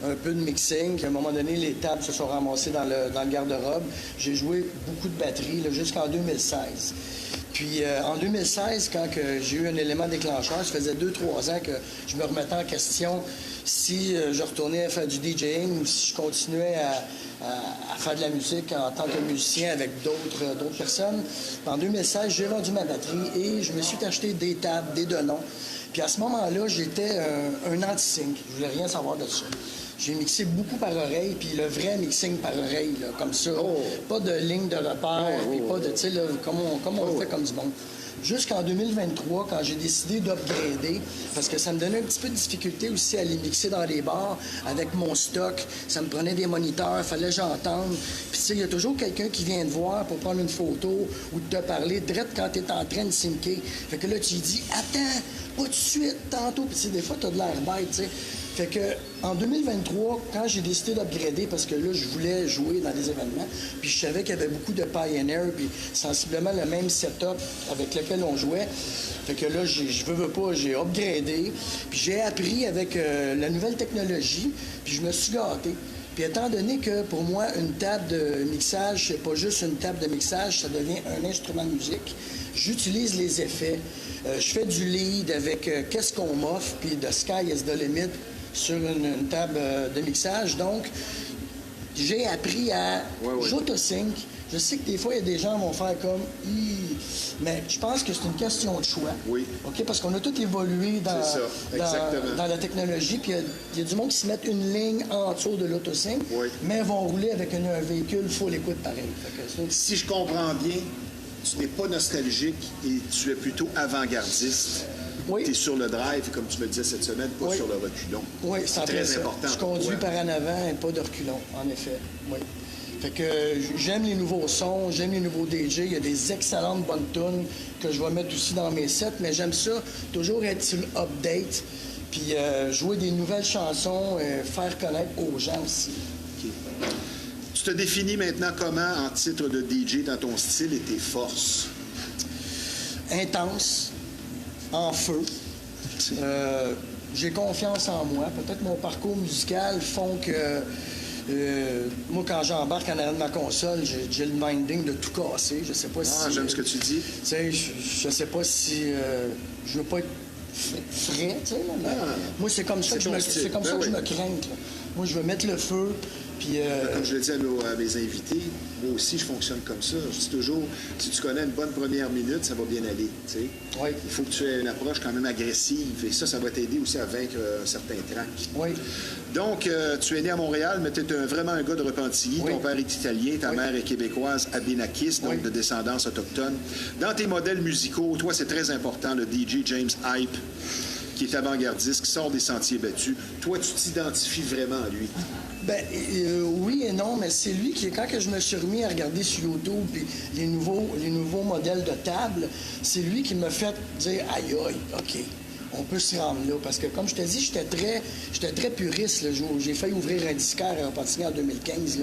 un peu de mixing. Puis à un moment donné, les tables se sont ramassées dans le garde-robe. J'ai joué beaucoup de batterie jusqu'en 2016. Puis en 2016, quand j'ai eu un élément déclencheur, ça faisait 2-3 ans que je me remettais en question si je retournais à faire du DJing ou si je continuais à faire de la musique en tant que musicien avec d'autres personnes. En 2016, j'ai vendu ma batterie et je me suis acheté des tables, des Denon. Puis à ce moment-là, j'étais un anti-sync. Je voulais rien savoir de ça. J'ai mixé beaucoup par oreille, puis le vrai mixing par oreille, là, comme ça. Pas de ligne de repère, puis pas de, tu sais, comme on le fait comme du monde. Jusqu'en 2023, quand j'ai décidé d'upgrader, parce que ça me donnait un petit peu de difficulté aussi à les mixer dans les bars avec mon stock. Ça me prenait des moniteurs, fallait que j'entende. Puis tu sais, il y a toujours quelqu'un qui vient te voir pour prendre une photo ou te parler direct quand tu es en train de syncer. Fait que là, tu lui dis « Attends, pas tout de suite, tantôt. » Puis tu sais, des fois, tu as de l'air bête, tu sais. Fait que en 2023, quand j'ai décidé d'upgrader, parce que là, je voulais jouer dans des événements, puis je savais qu'il y avait beaucoup de Pioneer, puis sensiblement le même setup avec lequel on jouait. Fait que là, je veux pas, j'ai upgradé, puis j'ai appris avec la nouvelle technologie, puis je me suis gâté. Puis étant donné que pour moi, une table de mixage, c'est pas juste une table de mixage, ça devient un instrument de musique, j'utilise les effets. Je fais du lead avec qu'est-ce qu'on m'offre, puis de Sky is the limit sur une table de mixage. Donc, j'ai appris à j'auto-sync. Je sais que des fois, il y a des gens qui vont faire comme mais je pense que c'est une question de choix. Oui. OK? Parce qu'on a tout évolué dans la technologie. Puis il y a du monde qui se met une ligne en dessous de l'autosync, mais vont rouler avec un véhicule full écoute pareil. Fait que si je comprends bien, tu n'es pas nostalgique et tu es plutôt avant-gardiste. Oui. Tu es sur le drive, comme tu me le disais cette semaine, pas sur le reculon. Oui, c'est très important. Je conduis par en avant et pas de reculon, en effet. Oui. Fait que j'aime les nouveaux sons, j'aime les nouveaux DJ. Il y a des excellentes bonnes tunes que je vais mettre aussi dans mes sets, mais j'aime ça, toujours être sur l'update, puis jouer des nouvelles chansons, faire connaître aux gens aussi. Okay. Tu te définis maintenant comment en titre de DJ dans ton style et tes forces? Intense, en feu. J'ai confiance en moi. Peut-être mon parcours musical font que moi, quand j'embarque en arrière de ma console, j'ai le minding de tout casser. Je sais pas si... j'aime ce que tu dis. Tu sais, je sais pas si... je veux pas être frais, tu sais. Moi, c'est comme ça que je me crains. Moi, je veux mettre le feu. Puis, comme je le dis à mes invités, moi aussi, je fonctionne comme ça. Je dis toujours, si tu connais une bonne première minute, ça va bien aller. Oui. Il faut que tu aies une approche quand même agressive. Et ça va t'aider aussi à vaincre un certain trac. Oui. Donc, tu es né à Montréal, mais tu es vraiment un gars de Repentigny. Oui. Ton père est italien, ta mère est québécoise, abénakis, donc de descendance autochtone. Dans tes modèles musicaux, toi, c'est très important, le DJ James Hype, qui est avant-gardiste, qui sort des sentiers battus. Toi, tu t'identifies vraiment à lui. Ben oui et non, mais c'est lui qui, quand que je me suis remis à regarder sur YouTube puis les nouveaux modèles de table, c'est lui qui m'a fait dire aïe aïe, OK, on peut se rendre là. Parce que comme je t'ai dit, j'étais très puriste. J'ai failli ouvrir un disquaire à Repentigny en 2015.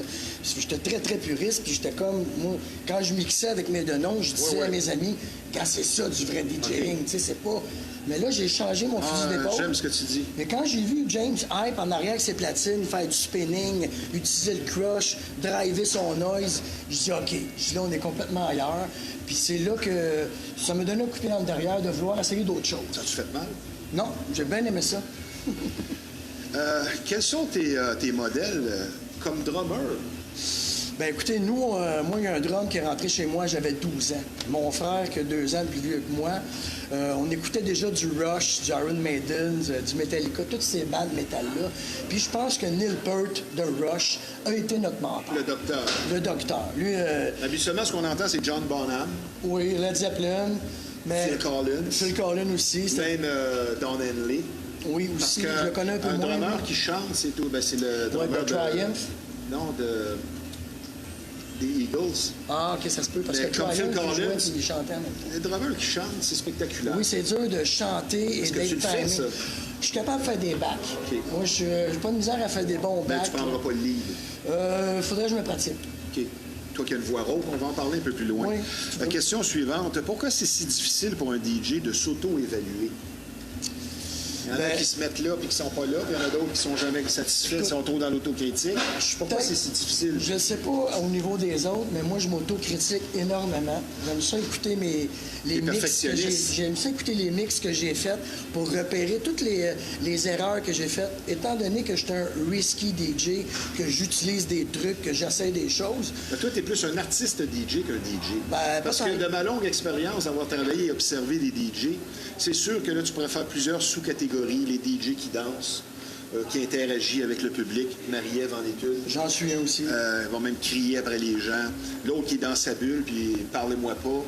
J'étais très, très puriste. Puis j'étais comme, moi, quand je mixais avec mes Denon, je disais à mes amis, gars, c'est ça du vrai DJing. Tu sais, c'est pas... Mais là, j'ai changé mon fusil d'épaule. J'aime ce que tu dis. Mais quand j'ai vu James Hype en arrière avec ses platines, faire du spinning, utiliser le crush, driver son noise, je dis OK, là, on est complètement ailleurs. Puis c'est là que ça me donne un coup de pied dans le derrière de vouloir essayer d'autres choses. Ça te fait mal? Non, j'ai bien aimé ça. Quels sont tes modèles comme drummer? Ben écoutez, nous, moi, il y a un drum qui est rentré chez moi, j'avais 12 ans. Mon frère, qui a 2 ans de plus vieux que moi, on écoutait déjà du Rush, du Iron Maiden, du Metallica, toutes ces bandes métal-là. Puis je pense que Neil Peart de Rush a été notre mentor. Le docteur. Le docteur. Lui... habituellement, ce qu'on entend, c'est John Bonham. Oui, Led Zeppelin. Mais Phil Collins. Phil Collins aussi. Même Don Henley. Oui, aussi. Parce je le connais un peu moins. Un drummer qui chante, c'est tout. Ben, c'est le drummer de Triumph. Non, des Eagles. Ah, OK, ça se peut, parce que comme Phil Collins, il chantait en même temps. Les drummers qui chantent, c'est spectaculaire. Oui, c'est dur de chanter et d'être timé. Je suis capable de faire des bacs. Okay. Moi, je n'ai pas de misère à faire des bons bacs. Mais tu ne prendras pas le lead. Faudrait que je me pratique. OK. Toi qui as une voix rauque, on va en parler un peu plus loin. Oui, la question suivante, pourquoi c'est si difficile pour un DJ de s'auto-évaluer? Il y en a qui se mettent là puis qui sont pas là, puis il y en a d'autres qui sont jamais satisfaits, qui sont trop dans l'autocritique. Pourquoi c'est si difficile? Je ne sais pas au niveau des autres, mais moi, je m'autocritique énormément. J'aime ça écouter les mix que j'aime ça écouter les mix que j'ai faits pour repérer toutes les erreurs que j'ai faites. Étant donné que je suis un risky DJ, que j'utilise des trucs, que j'essaie des choses. Mais toi, tu es plus un artiste DJ qu'un DJ. Ben, parce que de ma longue expérience, avoir travaillé et observé des DJ, c'est sûr que là, tu pourrais faire plusieurs sous-catégories. Les DJ qui dansent, qui interagissent avec le public. Marie-Ève en est une. J'en suis un aussi. Ils vont même crier après les gens. L'autre qui est dans sa bulle, puis parlez-moi pas.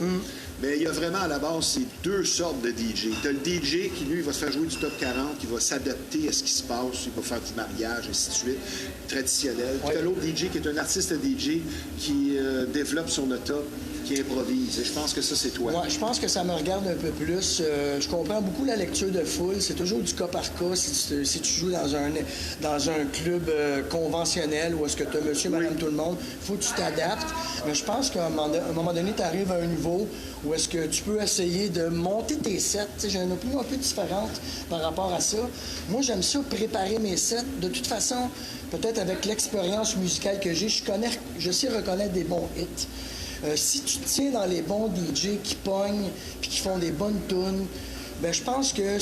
Mais il y a vraiment à la base, c'est deux sortes de DJ. Tu as le DJ qui, lui, va se faire jouer du top 40, qui va s'adapter à ce qui se passe, il va faire du mariage, ainsi de suite, traditionnel. Puis tu as l'autre DJ qui est un artiste DJ qui développe son top, qui improvise. Et je pense que ça, c'est toi. Ouais, je pense que ça me regarde un peu plus. Je comprends beaucoup la lecture de foule. C'est toujours du cas par cas. Si tu joues dans un club conventionnel où est-ce que tu as monsieur, madame, tout le monde, il faut que tu t'adaptes. Mais je pense qu'à un moment donné, tu arrives à un niveau où est-ce que tu peux essayer de monter tes sets. J'ai une opinion un peu différente par rapport à ça. Moi, j'aime ça préparer mes sets. De toute façon, peut-être avec l'expérience musicale que j'ai, je sais reconnaître des bons hits. Si tu te tiens dans les bons DJ qui pognent puis qui font des bonnes tunes, ben je pense que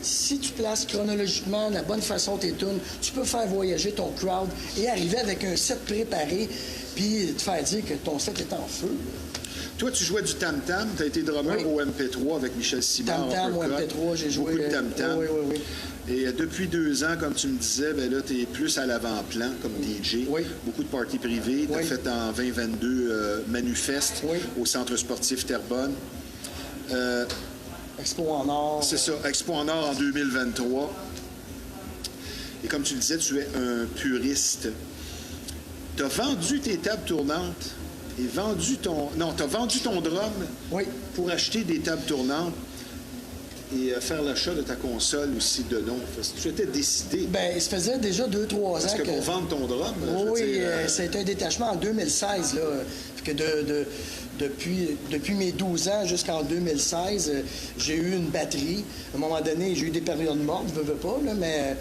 si tu places chronologiquement la bonne façon tes tunes, tu peux faire voyager ton crowd et arriver avec un set préparé puis te faire dire que ton set est en feu. Toi, tu jouais du tam-tam. Tu as été drummer au MP3 avec Michel Simard. Tam-tam au MP3, j'ai joué. Beaucoup de tam-tam. Oui. Et depuis 2 ans, comme tu me disais, ben là, tu es plus à l'avant-plan comme DJ. Oui. Beaucoup de parties privées. Tu as fait en 2022 Manufest au Centre sportif Terrebonne. Expo en or. C'est ça, Expo en or en 2023. Et comme tu le disais, tu es un puriste. Tu as vendu tes tables tournantes et vendu ton... Non, tu as vendu ton drum pour acheter des tables tournantes et faire l'achat de ta console aussi de nom. Tu étais décidé. Bien, ça faisait déjà 2-3 ans Parce que pour vendre ton drum... c'était un détachement en 2016, là. Que depuis mes 12 ans jusqu'en 2016, j'ai eu une batterie. À un moment donné, j'ai eu des périodes mortes, je veux pas, là, mais...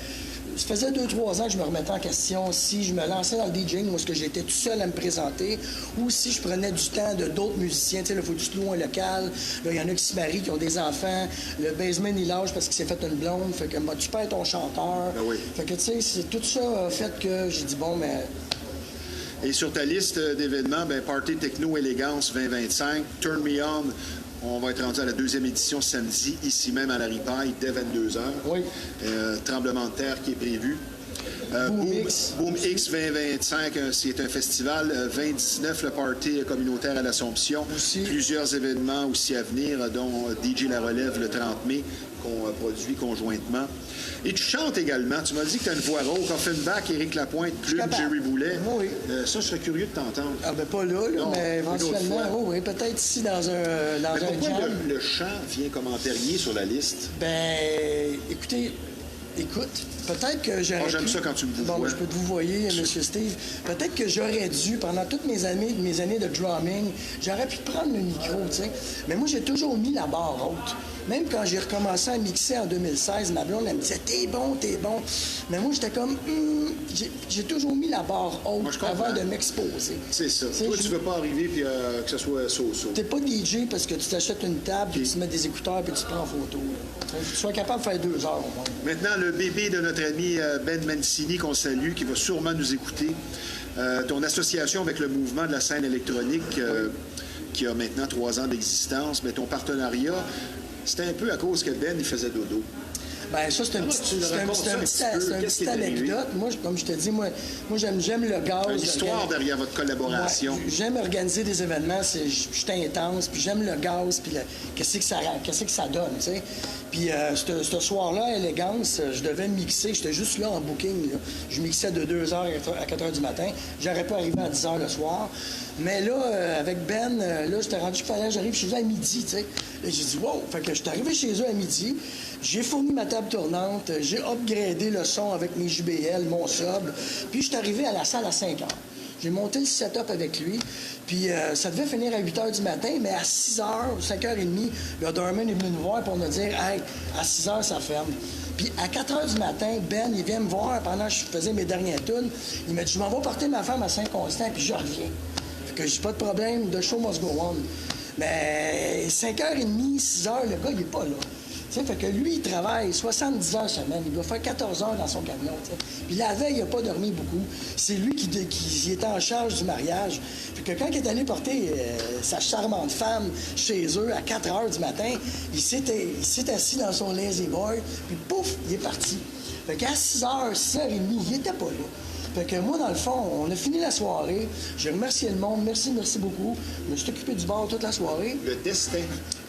Ça faisait 2-3 ans que je me remettais en question si je me lançais dans le DJing ou est-ce que j'étais tout seul à me présenter ou si je prenais du temps de d'autres musiciens. Tu sais, il faut que tu te loues un local. Là, il y en a qui se marient, qui ont des enfants. Le baseman, il lâche parce qu'il s'est fait une blonde. Fait que tu perds ton chanteur. Ben oui. Fait que, tu sais, c'est tout ça a fait que j'ai dit, bon, mais... Et sur ta liste d'événements, ben, Party Techno Élégance 2025, Turn Me On, on va être rendu à la 2e édition samedi, ici même à la Ripaille, dès 22h. Oui. Tremblement de terre qui est prévu. Boom X 2025, c'est un festival. 2019, le party communautaire à l'Assomption. Plusieurs événements aussi à venir, dont DJ La Relève le 30 mai, qu'on produit conjointement. Et tu chantes également. Tu m'as dit que tu as une voix rauque. Offenbach, Éric Lapointe, Plume, Jerry Boulet. Oui. Ça, je serais curieux de t'entendre. Ah, ben pas là, non, mais éventuellement, oui, peut-être ici dans un pourquoi jam. le chant vient commentairier sur la liste? Ben, écoute, peut-être que j'aurais j'aime ça quand tu me vois. Bon, je peux te vous voyer, M. Steve. Peut-être que j'aurais dû, pendant toutes mes années de drumming, j'aurais pu prendre le micro, tu sais. Mais moi, j'ai toujours mis la barre haute. Même quand j'ai recommencé à mixer en 2016, ma blonde, elle me disait « T'es bon, t'es bon ». Mais moi, j'étais comme j'ai toujours mis la barre haute avant de m'exposer. C'est ça. Toi, tu veux pas arriver puis que ce soit so-so. T'es pas DJ parce que tu t'achètes une table, puis tu te mets des écouteurs, puis tu te prends en photo. Tu sois capable de faire 2 heures au moins. Maintenant, le bébé de notre ami Ben Mancini, qu'on salue, qui va sûrement nous écouter. Ton association avec le mouvement de la scène électronique, qui a maintenant 3 ans d'existence, mais ton partenariat, c'était un peu à cause que Ben, il faisait dodo. Bien, ça, c'est une petite anecdote. Moi, comme je te dis, moi j'aime le gaz. Une histoire derrière votre collaboration. Ouais, j'aime organiser des événements. Je suis intense, puis j'aime le gaz, puis qu'est-ce que ça donne, tu sais. Puis ce soir-là, à Élégance, je devais mixer. J'étais juste là en booking. Là. Je mixais de 2h à 4h du matin. J'aurais pas arrivé à 10h le soir. Mais là, avec Ben, là, j'étais rendu qu'il fallait que j'arrive chez eux à midi, tu sais. Et j'ai dit, wow! Fait que je suis arrivé chez eux à midi. J'ai fourni ma table tournante. J'ai upgradé le son avec mes JBL, mon sub. Puis je suis arrivé à la salle à 5h. J'ai monté le setup avec lui. Puis ça devait finir à 8 h du matin, mais à 6 h, 5 h 30, le doorman est venu nous voir pour nous dire « Hey, à 6 h, ça ferme. » Puis à 4 h du matin, Ben, il vient me voir pendant que je faisais mes dernières tunes. Il m'a dit, je m'en vais porter ma femme à Saint-Constant, puis je reviens. Fait que j'ai pas de problème, the show must go on. Mais 5h30, 6h, le gars, il est pas là. T'sais, fait que lui, il travaille 70 heures semaine. Il doit faire 14 heures dans son camion. T'sais. Puis la veille, il n'a pas dormi beaucoup. C'est lui qui était en charge du mariage. Fait que quand il est allé porter sa charmante femme chez eux à 4 heures du matin, il s'est assis dans son lazy boy, puis pouf, il est parti. Fait qu'à 6 h, 6h30, il était pas là. Fait que moi, dans le fond, on a fini la soirée. J'ai remercié le monde. Merci beaucoup. Je me suis occupé du bar toute la soirée. Le destin.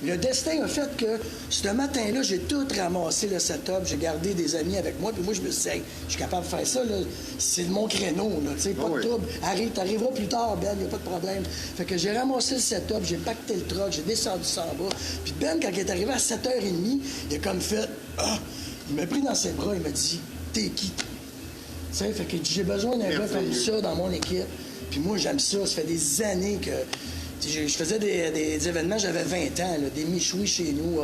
Le destin a fait que ce matin-là, j'ai tout ramassé le setup. J'ai gardé des amis avec moi. Puis moi, je me suis dit, hey, je suis capable de faire ça. Là. C'est mon créneau. Là, pas de trouble. T'arriveras plus tard, Ben. Il n'y a pas de problème. Fait que j'ai ramassé le setup. J'ai pacté le truck. J'ai descendu ça en bas. Puis Ben, quand il est arrivé à 7h30, il a comme fait... Ah! Il m'a pris dans ses bras. Il m'a dit, t'es qui? Fait que j'ai besoin d'un gars comme ça dans mon équipe. Puis moi, j'aime ça. Ça fait des années que... Je faisais des événements, j'avais 20 ans, là, des michouis chez nous,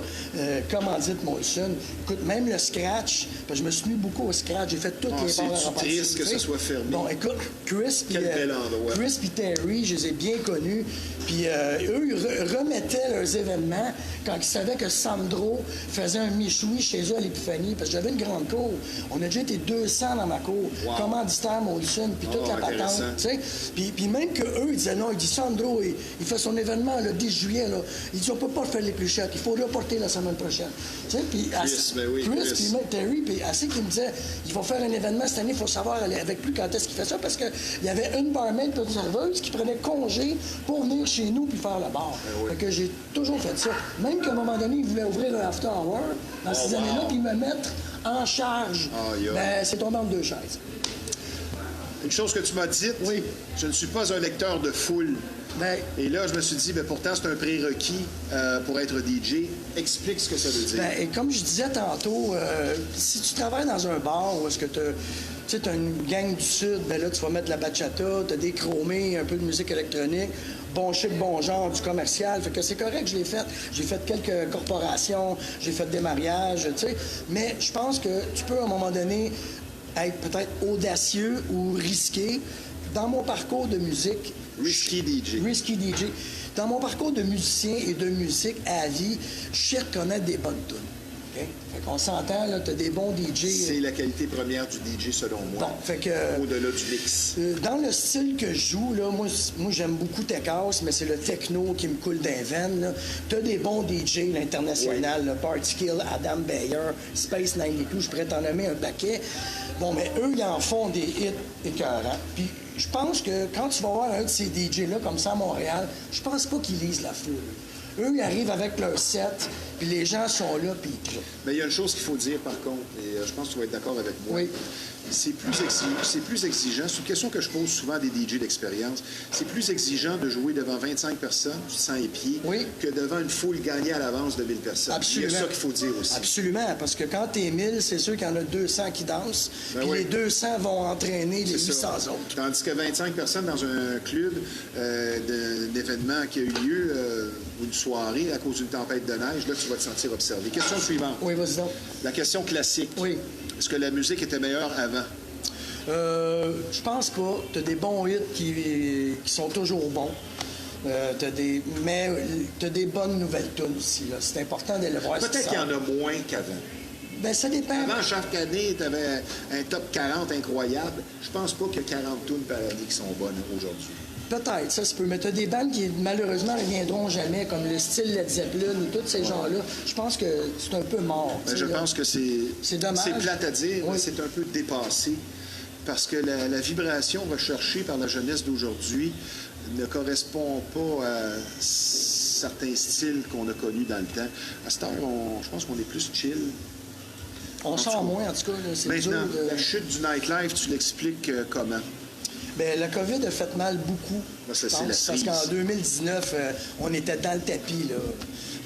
commandite Molson. Écoute, même le scratch, parce que je me suis mis beaucoup au scratch, j'ai fait toutes les barres à C'est triste que ce soit fermé. Bon, écoute, Chris et Terry, je les ai bien connus. Puis eux, ils remettaient leurs événements quand ils savaient que Sandro faisait un michoui chez eux à l'Épiphanie, parce que j'avais une grande cour. On a déjà été 200 dans ma cour, commanditaire Molson, puis toute la patente. Puis même qu'eux, ils disaient non, il dit Sandro, il fait son événement le 10 juillet. Là. Il dit on peut pas faire les plus chers, il faut reporter la semaine prochaine. Puis Chris, puis même Terry, puis assez qu'il me disait il faut faire un événement cette année, il faut savoir avec lui quand est-ce qu'il fait ça, parce qu'il y avait une barmaid et une serveuse qui prenait congé pour venir chez nous puis faire le bar. Fait que j'ai toujours fait ça. Même qu'à un moment donné, il voulait ouvrir un after hour dans ces années-là, puis me mettre en charge. Ben, c'est tombé entre deux chaises. Une chose que tu m'as dite, je ne suis pas un lecteur de foule. Ben, et là, je me suis dit, pourtant, c'est un prérequis pour être DJ. Explique ce que ça veut dire. Ben, et comme je disais tantôt, si tu travailles dans un bar où est-ce que tu as une gang du Sud, ben là, tu vas mettre de la bachata, tu as des chromés, un peu de musique électronique, bon chic, bon genre, du commercial. Fait que c'est correct que je l'ai fait. J'ai fait quelques corporations, j'ai fait des mariages, tu sais. Mais je pense que tu peux, à un moment donné, être peut-être audacieux ou risqué. Dans mon parcours de musique... Risky DJ. Dans mon parcours de musicien et de musique à vie, je sais reconnaître des bonnes tunes. Okay? Fait qu'on s'entend, là, t'as des bons DJ. C'est la qualité première du DJ, selon moi. Bon, fait que... Au-delà du mix. Dans le style que je joue, là, moi j'aime beaucoup Tech House, mais c'est le techno qui me coule d'un veine, là. T'as des bons DJ, l'international, le Partikill, Adam Beyer, Space 92, je pourrais t'en nommer un paquet. Bon, mais eux, ils en font des hits écœurants. Puis je pense que quand tu vas voir un de ces DJ-là, comme ça à Montréal, je pense pas qu'ils lisent la foule. Eux, ils arrivent avec leur set, puis les gens sont là, puis ils... Mais il y a une chose qu'il faut dire, par contre, et je pense que tu vas être d'accord avec moi. Oui. C'est plus exigeant. C'est une question que je pose souvent à des DJ d'expérience. C'est plus exigeant de jouer devant 25 personnes, tu te sens épié, que devant une foule gagnée à l'avance de 1000 personnes. Absolument. Il y a ça qu'il faut dire aussi. Absolument, parce que quand t'es 1000, c'est sûr qu'il y en a 200 qui dansent, puis les 200 vont entraîner les 800 autres. Tandis que 25 personnes dans un club d'événement qui a eu lieu, ou une soirée à cause d'une tempête de neige, là, tu vas te sentir observé. Question suivante. Oui, vas-y donc. La question classique. Oui. Est-ce que la musique était meilleure avant? Je pense pas. T'as des bons hits qui sont toujours bons. Mais t'as des bonnes nouvelles tunes aussi. C'est important de le voir. Peut-être qu'il y en a moins qu'avant. Ben, ça dépend. Avant, chaque année, tu avais un top 40 incroyable. Je pense pas qu'il y a 40 tunes par année qui sont bonnes aujourd'hui. Peut-être, ça se peut. Mais t'as des bandes qui, malheureusement, ne reviendront jamais, comme le style Led Zeppelin ou tous ces gens-là. Je pense que c'est un peu mort. Je pense que c'est dommage. C'est plate à dire, mais c'est un peu dépassé. Parce que la vibration recherchée par la jeunesse d'aujourd'hui ne correspond pas à certains styles qu'on a connus dans le temps. À cette heure, je pense qu'on est plus chill. On sort moins, en tout cas. C'est dur de... La chute du nightlife, tu l'expliques comment? Bien, la COVID a fait mal beaucoup, je pense, parce qu'en 2019, on était dans le tapis.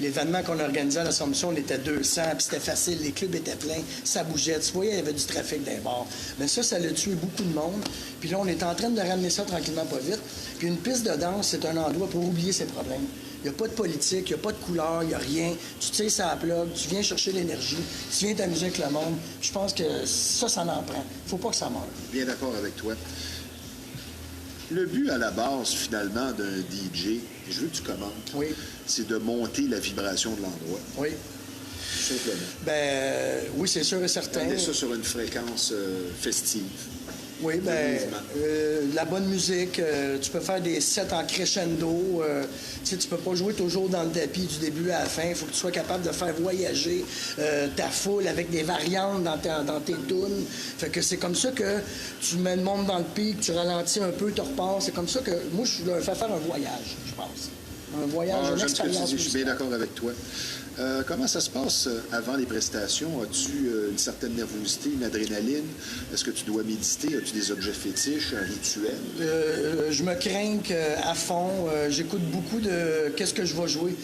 L'événement qu'on organisait à l'Assomption, on était 200, puis c'était facile, les clubs étaient pleins, ça bougeait. Tu voyais, il y avait du trafic dans les bars. Mais ça l'a tué beaucoup de monde. Puis là, on est en train de ramener ça tranquillement, pas vite. Puis une piste de danse, c'est un endroit pour oublier ses problèmes. Il n'y a pas de politique, il n'y a pas de couleur, il n'y a rien. Tu tires ça à plug, tu viens chercher l'énergie, tu viens t'amuser avec le monde. Je pense que ça en prend. Il ne faut pas que ça meure. Bien d'accord avec toi. Le but à la base, finalement, d'un DJ, je veux que tu commentes, Oui. c'est de monter la vibration de l'endroit. Oui. Tout simplement. Oui, c'est sûr et certain. Amener ça sur une fréquence festive. Oui, la bonne musique, tu peux faire des sets en crescendo. Tu peux pas jouer toujours dans le tapis du début à la fin. Il faut que tu sois capable de faire voyager ta foule avec des variantes dans tes tunes. Fait que c'est comme ça que tu mets le monde dans le pic, tu ralentis un peu, tu repars. C'est comme ça que moi, je leur fais faire un voyage, je pense. Un voyage, une J'aime ce que tu expérience. dis, je suis bien d'accord avec toi. Comment ça se passe avant les prestations? As-tu une certaine nervosité, une adrénaline? Est-ce que tu dois méditer? As-tu des objets fétiches, un rituel? Je me crains à fond. J'écoute beaucoup de qu'est-ce que je vais jouer.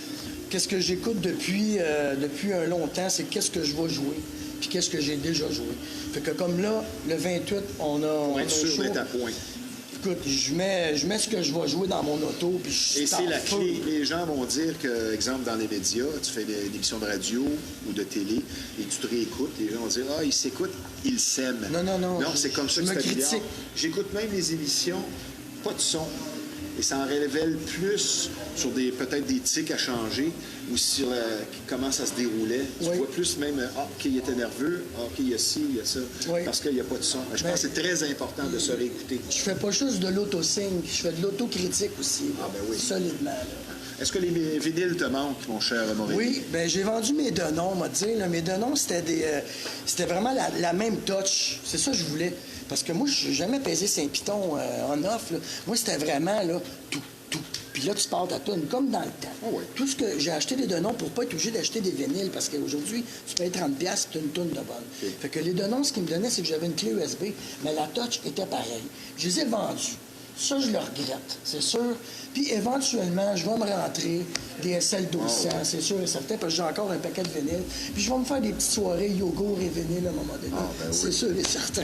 Qu'est-ce que j'écoute depuis un longtemps, c'est qu'est-ce que je vais jouer, puis qu'est-ce que j'ai déjà joué. Fait que comme là, le 28, on a Être sûr d'être à point. Écoute, je mets ce que je vais jouer dans mon auto, puis je Et starte c'est la feu. clé. Les gens vont dire que, exemple, dans les médias, tu fais des émissions de radio ou de télé et tu te réécoutes, les gens vont dire « Ah, ils s'écoutent, ils s'aiment. » Non. Non, c'est comme ça je que me c'est améliore. critique. J'écoute même les émissions, pas de son. Et ça en révèle plus sur peut-être des tics à changer ou sur comment ça se déroulait. Tu Oui. vois plus même, OK, il était nerveux, OK, il y a ci, il y a ça, Oui. parce qu'il n'y a pas de son. Je pense que c'est très important de se réécouter. Je fais pas juste de l'auto-sync, je fais de l'autocritique aussi. Ah, ben oui. Solidement. Là. Est-ce que les vinyles te manquent, mon cher Maurice? Oui, bien, j'ai vendu mes Denon, on m'a dit. Là. Mes Denon, c'était vraiment la même touch. C'est ça que je voulais. Parce que moi, je n'ai jamais pesé Saint-Piton en off. Là. Moi, c'était vraiment là, tout. Puis là, tu pars ta toune, comme dans le temps. Oh oui. Tout ce que j'ai acheté des Denon pour pas être obligé d'acheter des vinyles, parce qu'aujourd'hui, tu payes 30$ et tu as une toune de bonne. Okay. Fait que les Denon, ce qu'ils me donnaient, c'est que j'avais une clé USB, mais la touch était pareille. Je les ai vendus. Ça, je le regrette, c'est sûr. Puis éventuellement, je vais me rentrer des SL 1200, c'est sûr et certain, parce que j'ai encore un paquet de vinyles. Puis je vais me faire des petites soirées yogourt et vinyle à un moment donné. C'est sûr et certain.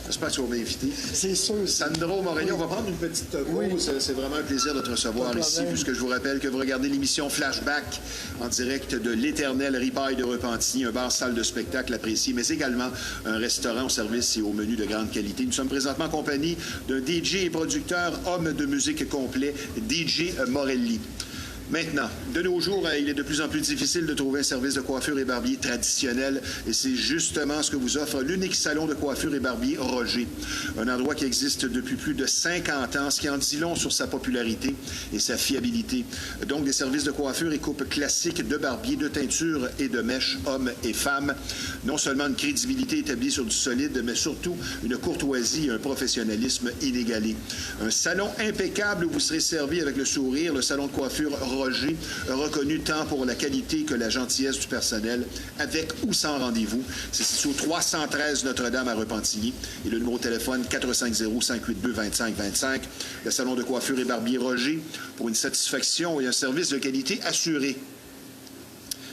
J'espère que tu vas m'inviter. C'est sûr. Sandro Morelli, on va prendre une petite pause. Oui. C'est vraiment un plaisir de te recevoir Pas de ici, problème. puisque je vous rappelle que vous regardez l'émission Flashback en direct de l'éternel Ripaille de Repentigny, un bar-salle de spectacle apprécié, mais également un restaurant au service et au menu de grande qualité. Nous sommes présentement en compagnie d'un DJ et producteur homme de musique complet, DJ Morelli. Maintenant, de nos jours, il est de plus en plus difficile de trouver un service de coiffure et barbier traditionnel et c'est justement ce que vous offre l'unique salon de coiffure et barbier Roger. Un endroit qui existe depuis plus de 50 ans, ce qui en dit long sur sa popularité et sa fiabilité. Donc, des services de coiffure et coupe classiques de barbier, de teinture et de mèches, hommes et femmes. Non seulement une crédibilité établie sur du solide, mais surtout une courtoisie et un professionnalisme inégalé. Un salon impeccable où vous serez servi avec le sourire, le salon de coiffure Roger, reconnu tant pour la qualité que la gentillesse du personnel, avec ou sans rendez-vous. C'est situé au 313 Notre-Dame à Repentigny et le numéro de téléphone 450-582-2525. Le salon de coiffure et barbier Roger pour une satisfaction et un service de qualité assuré.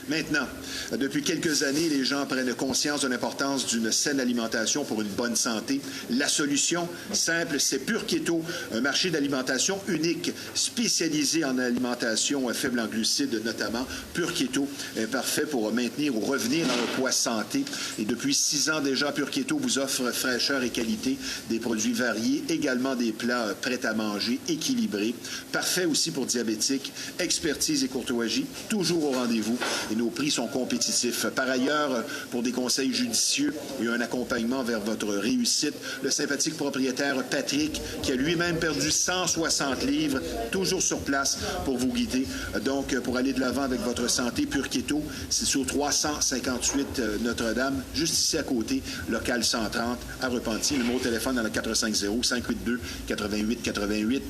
Maintenant, depuis quelques années, les gens prennent conscience de l'importance d'une saine alimentation pour une bonne santé. La solution, simple, c'est Pur Keto, un marché d'alimentation unique, spécialisé en alimentation faible en glucides notamment. Pur Keto est parfait pour maintenir ou revenir dans le poids santé. Et depuis 6 ans déjà, Pur Keto vous offre fraîcheur et qualité, des produits variés, également des plats prêts à manger, équilibrés. Parfait aussi pour diabétiques, expertise et courtoisie, toujours au rendez-vous. Et nos prix sont compétitifs. Par ailleurs, pour des conseils judicieux et un accompagnement vers votre réussite, le sympathique propriétaire Patrick, qui a lui-même perdu 160 livres, toujours sur place pour vous guider. Donc, pour aller de l'avant avec votre santé, Pur Keto, c'est sur 358 Notre-Dame, juste ici à côté, local 130 à Repentigny. Le numéro de téléphone dans le 450-582-8888.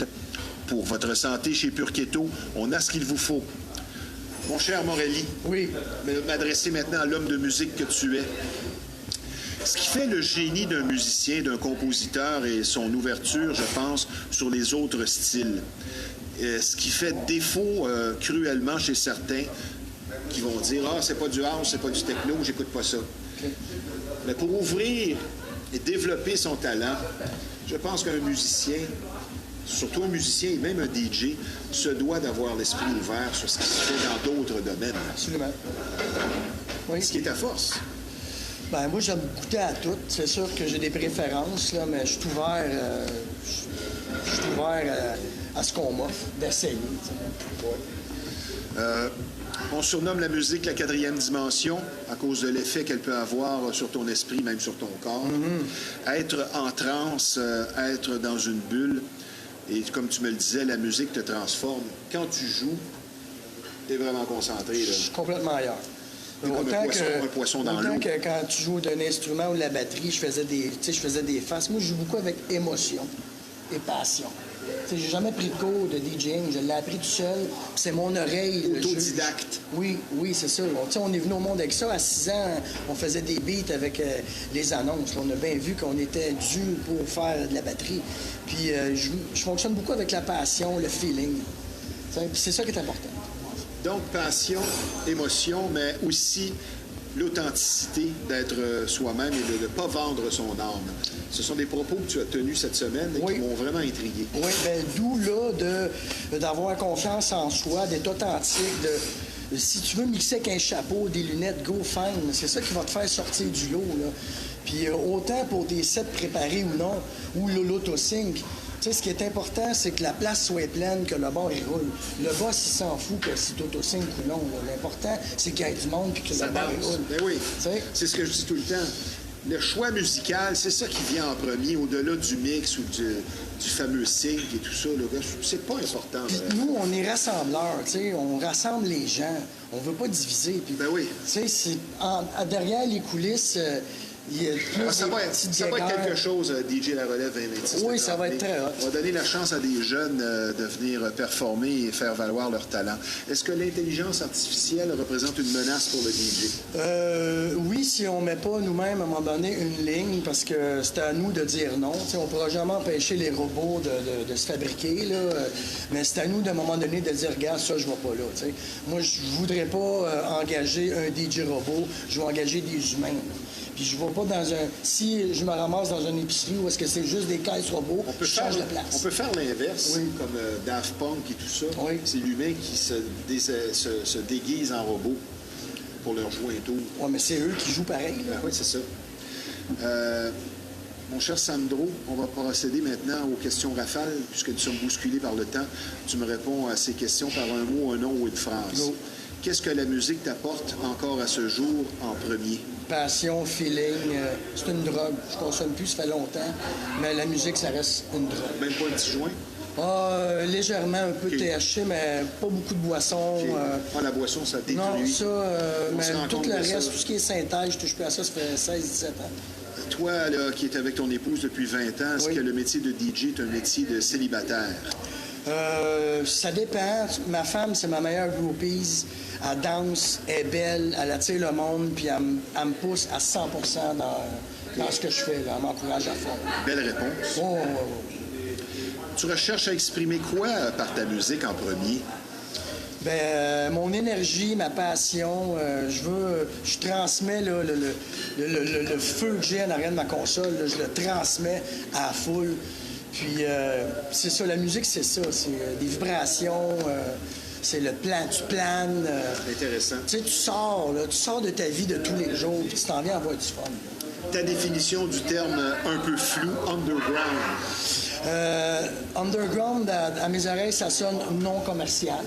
Pour votre santé chez Pur Keto, on a ce qu'il vous faut. Mon cher Morelli, Oui. m'adresser maintenant à l'homme de musique que tu es. Ce qui fait le génie d'un musicien, d'un compositeur et son ouverture, je pense, sur les autres styles. Ce qui fait défaut cruellement chez certains qui vont dire « Ah, c'est pas du house, c'est pas du techno, j'écoute pas ça. Okay. » Mais pour ouvrir et développer son talent, je pense qu'un musicien surtout un musicien et même un DJ, se doit d'avoir l'esprit ouvert sur ce qui se fait dans d'autres domaines. Absolument. Oui. Ce qui est ta force. Ben, moi, j'aime goûter à tout. C'est sûr que j'ai des préférences, là, mais je suis ouvert, à ce qu'on m'offre, d'essayer. On surnomme la musique la quatrième dimension à cause de l'effet qu'elle peut avoir sur ton esprit, même sur ton corps. Être en transe, être dans une bulle. Et comme tu me le disais, la musique te transforme. Quand tu joues, tu es vraiment concentré. Là. Je suis complètement ailleurs. T'es comme un poisson dans l'eau. Autant que quand tu joues d'un instrument ou de la batterie, je faisais des faces. Moi, je joue beaucoup avec émotion et passion. J'ai jamais pris de cours de DJing, je l'ai appris tout seul. C'est mon oreille. Autodidacte. Oui, on est venu au monde avec ça. À 6 ans, on faisait des beats avec les annonces. Là, on a bien vu qu'on était dû pour faire de la batterie. Puis je fonctionne beaucoup avec la passion, le feeling. C'est ça qui est important. Donc, passion, émotion, mais aussi l'authenticité d'être soi-même et de ne pas vendre son âme. Ce sont des propos que tu as tenus cette semaine et qui m'ont vraiment intrigué. Oui, bien, d'où là d'avoir confiance en soi, d'être authentique, si tu veux mixer avec un chapeau, des lunettes, go fine, c'est ça qui va te faire sortir du lot, là. Puis autant pour des sets préparés ou non, ou l'autosync, tu sais, ce qui est important, c'est que la place soit pleine, que le bar il roule. Le boss, il s'en fout que c'est autosync ou non. L'important, c'est qu'il y ait du monde puis que le bar il roule. Ben oui, c'est ce que je dis tout le temps. Le choix musical, c'est ça qui vient en premier, au-delà du mix ou du fameux sync et tout ça. C'est pas important. Puis nous, on est rassembleurs, tu sais, on rassemble les gens. On veut pas diviser. Puis, ben oui. Tu sais, derrière les coulisses... il y a plus ça va être quelque chose, DJ La Relève 2026. Oui, ça va être très hot. On va donner la chance à des jeunes de venir performer et faire valoir leur talent. Est-ce que l'intelligence artificielle représente une menace pour le DJ? Oui, si on ne met pas nous-mêmes, à un moment donné, une ligne, parce que c'est à nous de dire non. T'sais, on ne pourra jamais empêcher les robots de se fabriquer, là, mais c'est à nous, d'un moment donné, de dire, regarde, ça, je ne vais pas là. T'sais. Moi, je ne voudrais pas engager un DJ robot, je vais engager des humains. Puis je ne vais pas dans un... Si je me ramasse dans une épicerie où est-ce que c'est juste des caisses robots, je change de place. On peut faire l'inverse, comme Daft Punk et tout ça. Oui. C'est l'humain qui se déguise en robot pour leur jouer un tour. Oui, mais c'est eux qui jouent pareil. Oui, c'est ça. Mon cher Sandro, on va procéder maintenant aux questions rafales, puisque nous sommes bousculés par le temps. Tu me réponds à ces questions par un mot, un nom ou une phrase. Go. Qu'est-ce que la musique t'apporte encore à ce jour en premier? Passion, feeling, c'est une drogue. Je consomme plus, ça fait longtemps, mais la musique, ça reste une drogue. Même pas un petit joint? Légèrement, un peu THC, mais pas beaucoup de boissons. La boisson, ça détruit. Non, ça, mais tout le reste, tout ce qui est synthèse, je touche plus à ça, ça fait 16-17 ans. Toi, là, qui es avec ton épouse depuis 20 ans, est-ce que le métier de DJ est un métier de célibataire? Ça dépend. Ma femme, c'est ma meilleure groupie. Elle danse, elle est belle, elle attire le monde, puis elle me pousse à 100% dans ce que je fais. Là. Elle m'encourage à fond. Belle réponse. Oh. Tu recherches à exprimer quoi par ta musique en premier? Bien, mon énergie, ma passion, je transmets là, le feu que j'ai en arrière de ma console, là, je le transmets à la foule. Puis, c'est ça, la musique, c'est ça. C'est des vibrations, c'est le plan, tu planes. Intéressant. Tu sais, tu sors de ta vie de tous les jours, puis tu t'en viens avoir du fun. Ta définition du terme un peu flou, underground? Underground, à mes oreilles, ça sonne non commercial,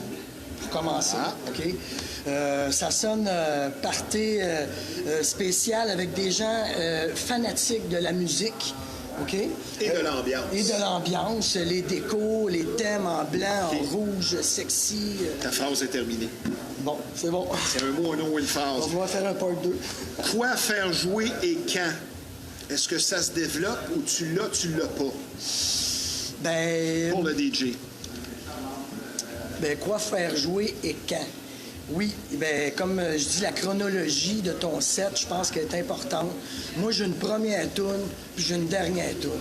pour commencer. OK? Ça sonne party spécial avec des gens fanatiques de la musique. OK? Et de l'ambiance. Et de l'ambiance, les décos, les thèmes en blanc, en rouge, sexy. Ta phrase est terminée. Bon, c'est bon. C'est un mot, un nom ou une phrase. On va faire un part 2. Quoi faire jouer et quand? Est-ce que ça se développe ou tu l'as pas? Ben... Pour le DJ. Ben, quoi faire jouer et quand? Oui, bien, comme je dis, la chronologie de ton set, je pense qu'elle est importante. Moi, j'ai une première toune, puis j'ai une dernière toune.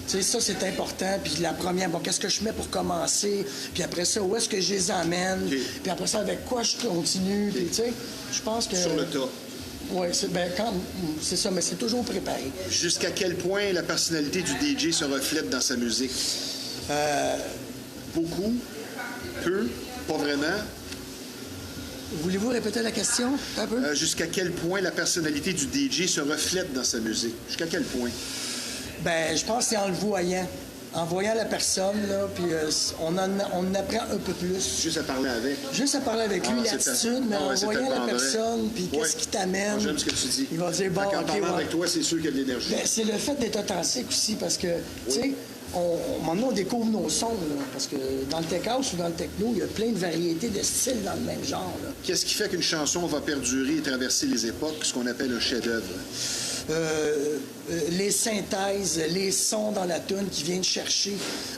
Tu sais, ça, c'est important. Puis la première, bon, qu'est-ce que je mets pour commencer? Puis après ça, où est-ce que je les amène? Okay. Puis après ça, avec quoi je continue? Puis, tu sais, je pense que... Sur le tas. Oui, c'est ça, mais c'est toujours préparé. Jusqu'à quel point la personnalité du DJ se reflète dans sa musique? Beaucoup, peu, pas vraiment. Voulez-vous répéter la question un peu? Jusqu'à quel point la personnalité du DJ se reflète dans sa musique? Jusqu'à quel point? Ben, je pense que c'est en le voyant. En voyant la personne, là, puis on en apprend un peu plus. Juste à parler avec. Juste à parler avec lui, c'est l'attitude, mais en c'est voyant la tellement vrai. personne, puis Ouais. qu'est-ce qui t'amène. J'aime ce que tu dis. Il va dire, bon, Fait qu'en OK, parlant ouais. avec toi, c'est sûr qu'il y a de l'énergie. Ben, c'est le fait d'être authentique aussi, parce que, tu sais, maintenant, on découvre nos sons, là, parce que dans le tech house ou dans le techno, il y a plein de variétés de styles dans le même genre. Là. Qu'est-ce qui fait qu'une chanson va perdurer et traverser les époques, ce qu'on appelle un chef-d'œuvre? Les synthèses, les sons dans la toune qui viennent chercher.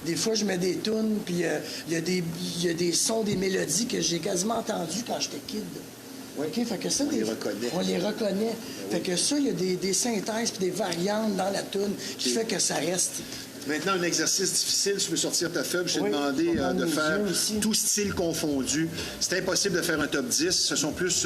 Des fois, je mets des tounes, puis il y a des sons, des mélodies que j'ai quasiment entendus quand j'étais kid. Oui. OK, fait que ça, On les reconnaît. On les reconnaît. Fait que ça, il y a des synthèses puis des variantes dans la toune qui fait que ça reste. Maintenant, un exercice difficile, tu veux sortir ta feuille. Je t'ai Oui, demandé on va de nous faire dire aussi. tout style confondu. C'est impossible de faire un top 10. Ce sont plus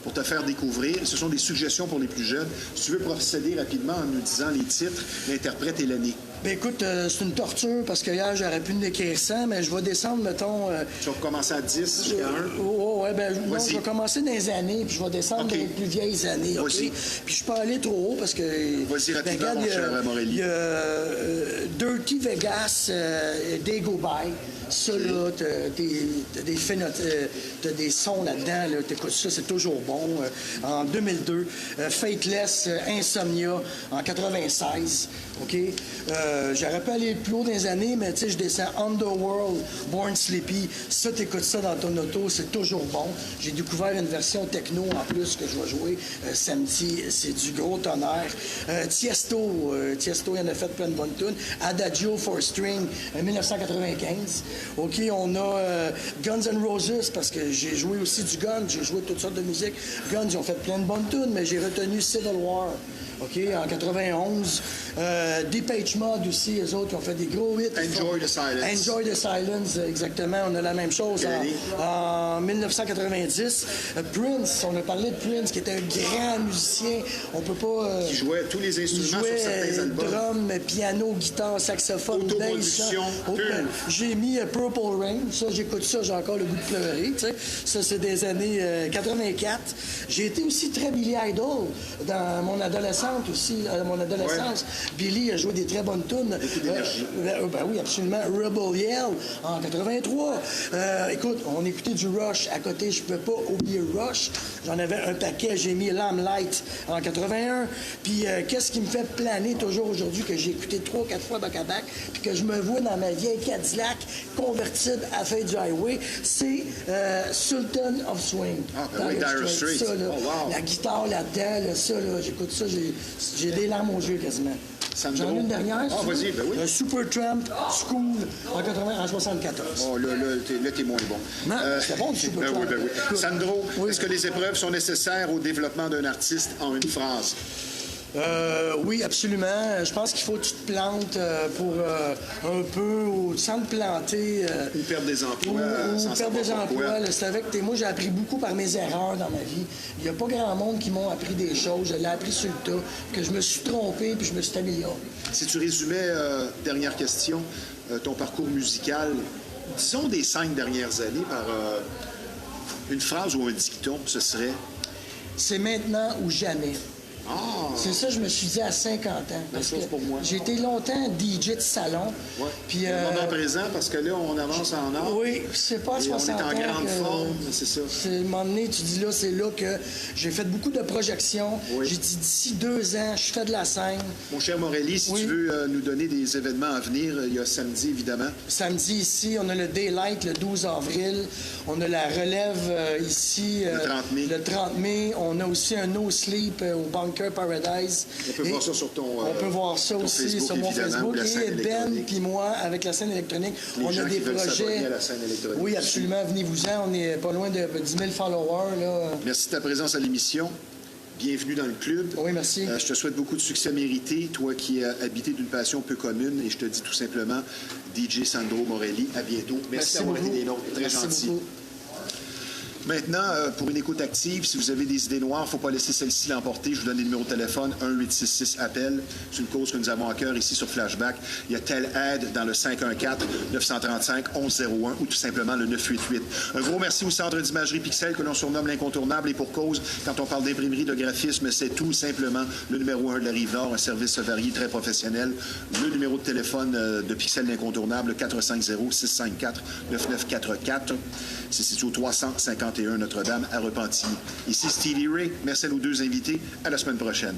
pour te faire découvrir. Ce sont des suggestions pour les plus jeunes. Si tu veux procéder rapidement en nous disant les titres, l'interprète et l'année. Ben écoute, c'est une torture parce que hier, j'aurais pu l'écrire 100, mais je vais descendre, mettons... Tu vas recommencer à 10 jusqu'à 1. Oh, ouais, ben, non, Vas-y. je vais commencer dans les années, puis je vais descendre OK. dans les plus vieilles années. OK? Vas-y. Puis je peux aller trop haut parce que... Vas-y rapidement, regarde, mon cher Morelli. Il y a Dirty Vegas, They Go By. Ça, là, t'as des sons là-dedans, là, t'écoutes ça, c'est toujours bon. En 2002, Fateless, Insomnia, en 96. OK? J'aurais pu aller plus haut dans les années, mais tu sais, je descends Underworld, Born Sleepy. Ça, t'écoutes ça dans ton auto, c'est toujours bon. J'ai découvert une version techno en plus que je vais jouer samedi. C'est du gros tonnerre. Tiesto, il en a fait plein de bonnes tunes. Adagio for String, 1995. OK, on a Guns N' Roses, parce que j'ai joué aussi du Guns, j'ai joué toutes sortes de musique. Guns, ils ont fait plein de bonnes tunes, mais j'ai retenu Civil War. OK, en 91. Depeche Mode aussi, eux autres, ils ont fait des gros hits. Enjoy the Silence. Enjoy the Silence, exactement. On a la même chose en 1990. Prince, on a parlé de Prince, qui était un grand musicien. On peut pas... Qui jouait tous les il instruments sur certains jouait albums. drum, piano, guitare, saxophone, bass. Autoproduction pure. J'ai mis Purple Rain. Ça, j'écoute ça, j'ai encore le goût de pleurer. Tu sais. Ça, c'est des années 84. J'ai été aussi très Billy Idol dans mon adolescence aussi. Mon adolescence, Billy a joué des très bonnes tunes. Ben oui, absolument. Rebel Yell en 83. Écoute, on écoutait du Rush à côté. Je ne peux pas oublier Rush. J'en avais un paquet. J'ai mis Lamplight en 81. Puis qu'est-ce qui me fait planer toujours aujourd'hui que j'ai écouté 3 ou 4 fois back-à-back puis que je me vois dans ma vieille Cadillac convertible à Fade du Highway, c'est Sultan of Swing. Ah, ben oui, Dire Straits. Ça, là, Oh, wow. la guitare là-dedans, là, ça, là, j'écoute ça, j'ai des larmes aux yeux quasiment. Sandro. J'en ai une dernière. Ah, vas-y, ben oui. Supertramp School en 74. Oh, là, t'es moins bon. Non, c'était bon, du Supertramp. Ben oui. Écoute, Sandro, oui. est-ce que les épreuves sont nécessaires au développement d'un artiste en une phrase? Oui, absolument. Je pense qu'il faut que tu te plantes pour un peu, ou sans te planter. Ou perdre des emplois. Ou sans perdre des savoir pourquoi. emplois. Là, c'est avec moi, j'ai appris beaucoup par mes erreurs dans ma vie. Il n'y a pas grand monde qui m'ont appris des choses. Je l'ai appris sur le tas, que je me suis trompé puis je me suis amélioré. Si tu résumais, dernière question, ton parcours musical, disons des 5 dernières années, par une phrase ou un dicton, ce serait... C'est maintenant ou jamais. Ah! C'est ça, je me suis dit à 50 ans. Parce chose que pour moi. j'ai été longtemps DJ de salon. Ouais. Puis, Le moment présent, parce que là, on avance en âge. oui, c'est pas à Et 60 ans. on est en grande forme, c'est ça. À un moment donné, tu dis là, c'est là que j'ai fait beaucoup de projections. Oui. J'ai dit d'ici 2 ans, je fais de la scène. Mon cher Morelli, si Oui. tu veux nous donner des événements à venir, il y a samedi, évidemment. Samedi ici, on a le Daylight le 12 avril. On a la relève ici. Le 30 mai. Le 30 mai. On a aussi un No Sleep au Bunker Paradise. On peut voir ça sur ton On peut voir ça ton aussi Facebook, sur mon évidemment, Facebook. ou la scène Et Ben électronique. puis moi, avec la scène électronique, Les on gens a des qui veulent s'abonner projets. à la scène électronique Oui, aussi. absolument. Venez-vous-en. On est pas loin de 10 000 followers. Là. Merci de ta présence à l'émission. Bienvenue dans le club. Oui, merci. Je te souhaite beaucoup de succès mérité, toi qui es habité d'une passion peu commune. Et je te dis tout simplement, DJ Sandro Morelli, à bientôt. Merci d'avoir été beaucoup. des nôtres. Très Merci gentil. beaucoup. Maintenant, pour une écoute active, si vous avez des idées noires, il ne faut pas laisser celle-ci l'emporter. Je vous donne les numéros de téléphone, 1-866-APPEL. C'est une cause que nous avons à cœur ici sur Flashback. Il y a telle aide dans le 514-935-1101 ou tout simplement le 988. Un gros merci au Centre d'imagerie Pixel que l'on surnomme l'incontournable et pour cause, quand on parle d'imprimerie, de graphisme, c'est tout simplement le numéro 1 de la Rive-Nord, un service varié, très professionnel. Le numéro de téléphone de Pixel l'incontournable, 450-654-9944. C'est situé au 351 Notre-Dame à Repentigny. Ici Stevie Ray. Merci à nos deux invités. À la semaine prochaine.